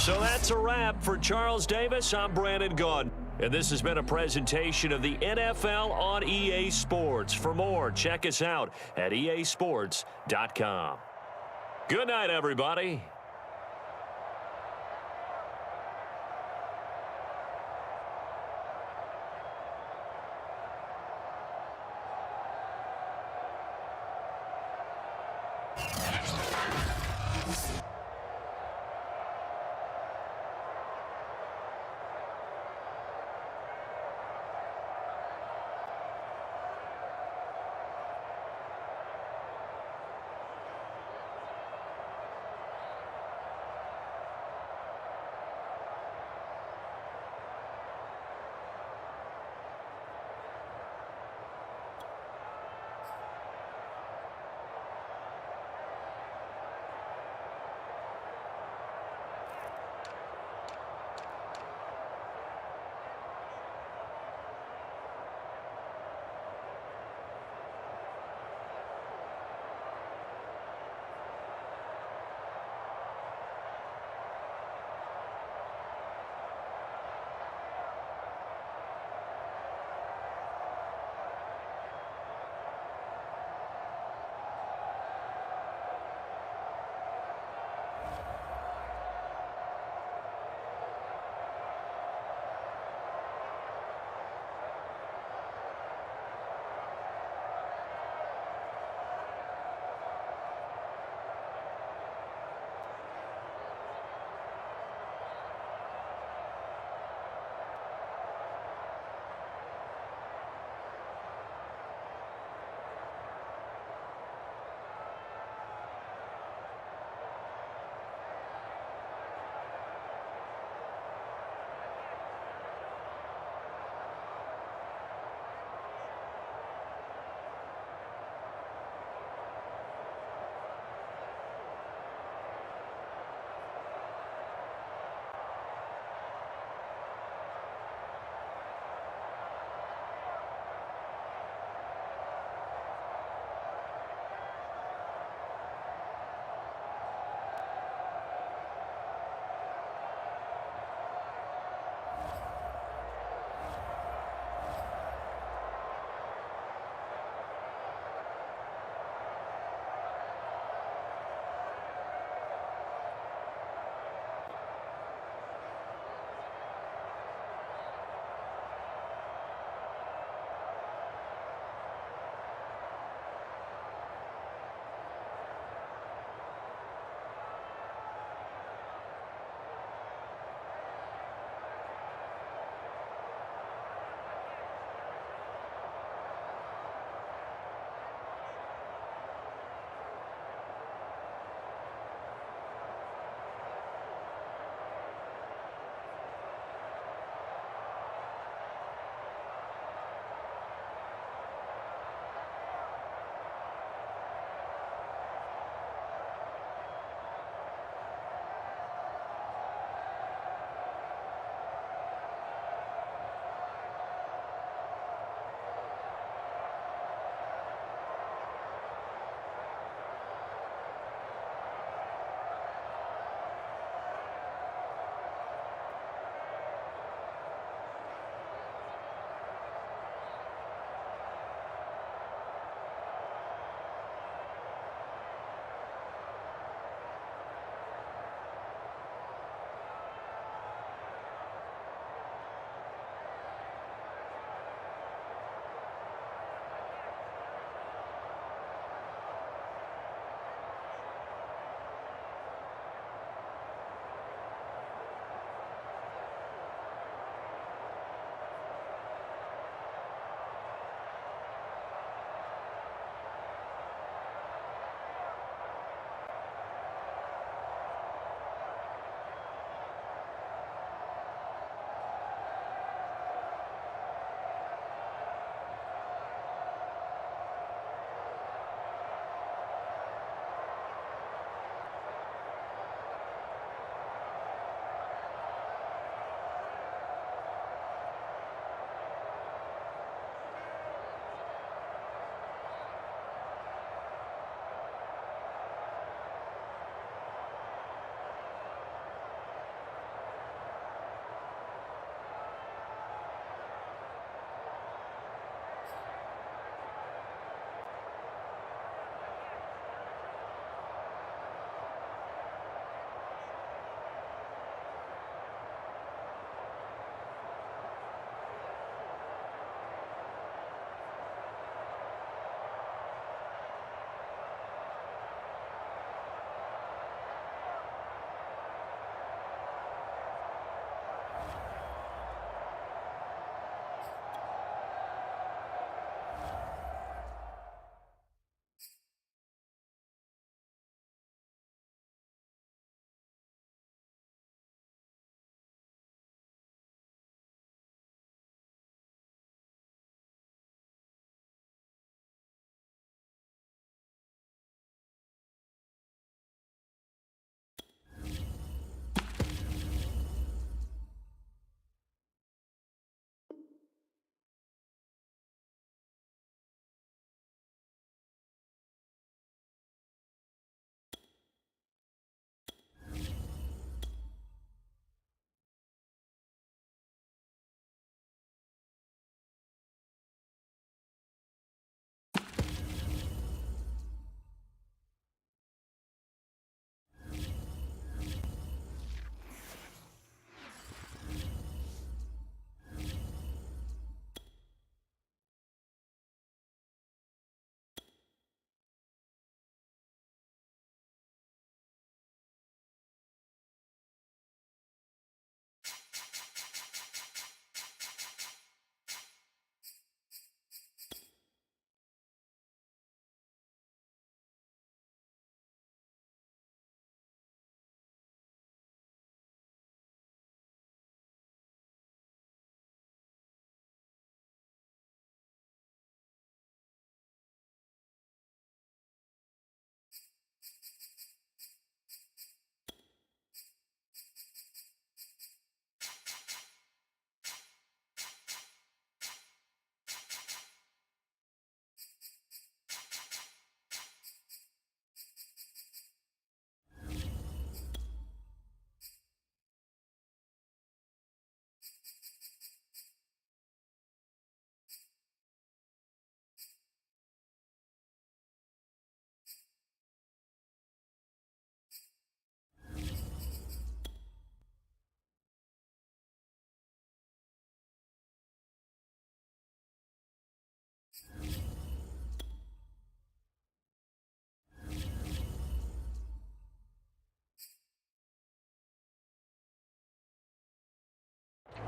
So that's a wrap for Charles Davis. I'm Brandon Gaudin. And this has been a presentation of the NFL on EA Sports. For more, check us out at easports.com. Good night, everybody.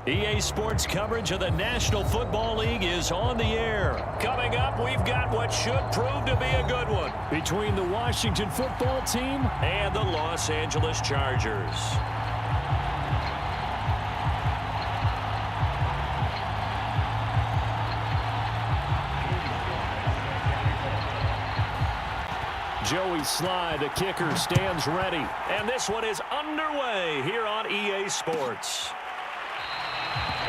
EA Sports coverage of the National Football League is on the air. Coming up, we've got what should prove to be a good one Between the Washington football team and the Los Angeles Chargers. Joey Sly, the kicker, stands ready. And this one is underway here on EA Sports.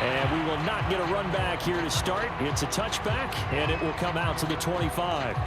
And we will not get a run back here to start. It's a touchback, and it will come out to the 25.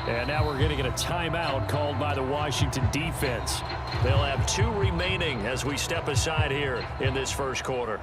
And now we're going to get a timeout called by the Washington defense. They'll have 2 remaining as we step aside here in this first quarter.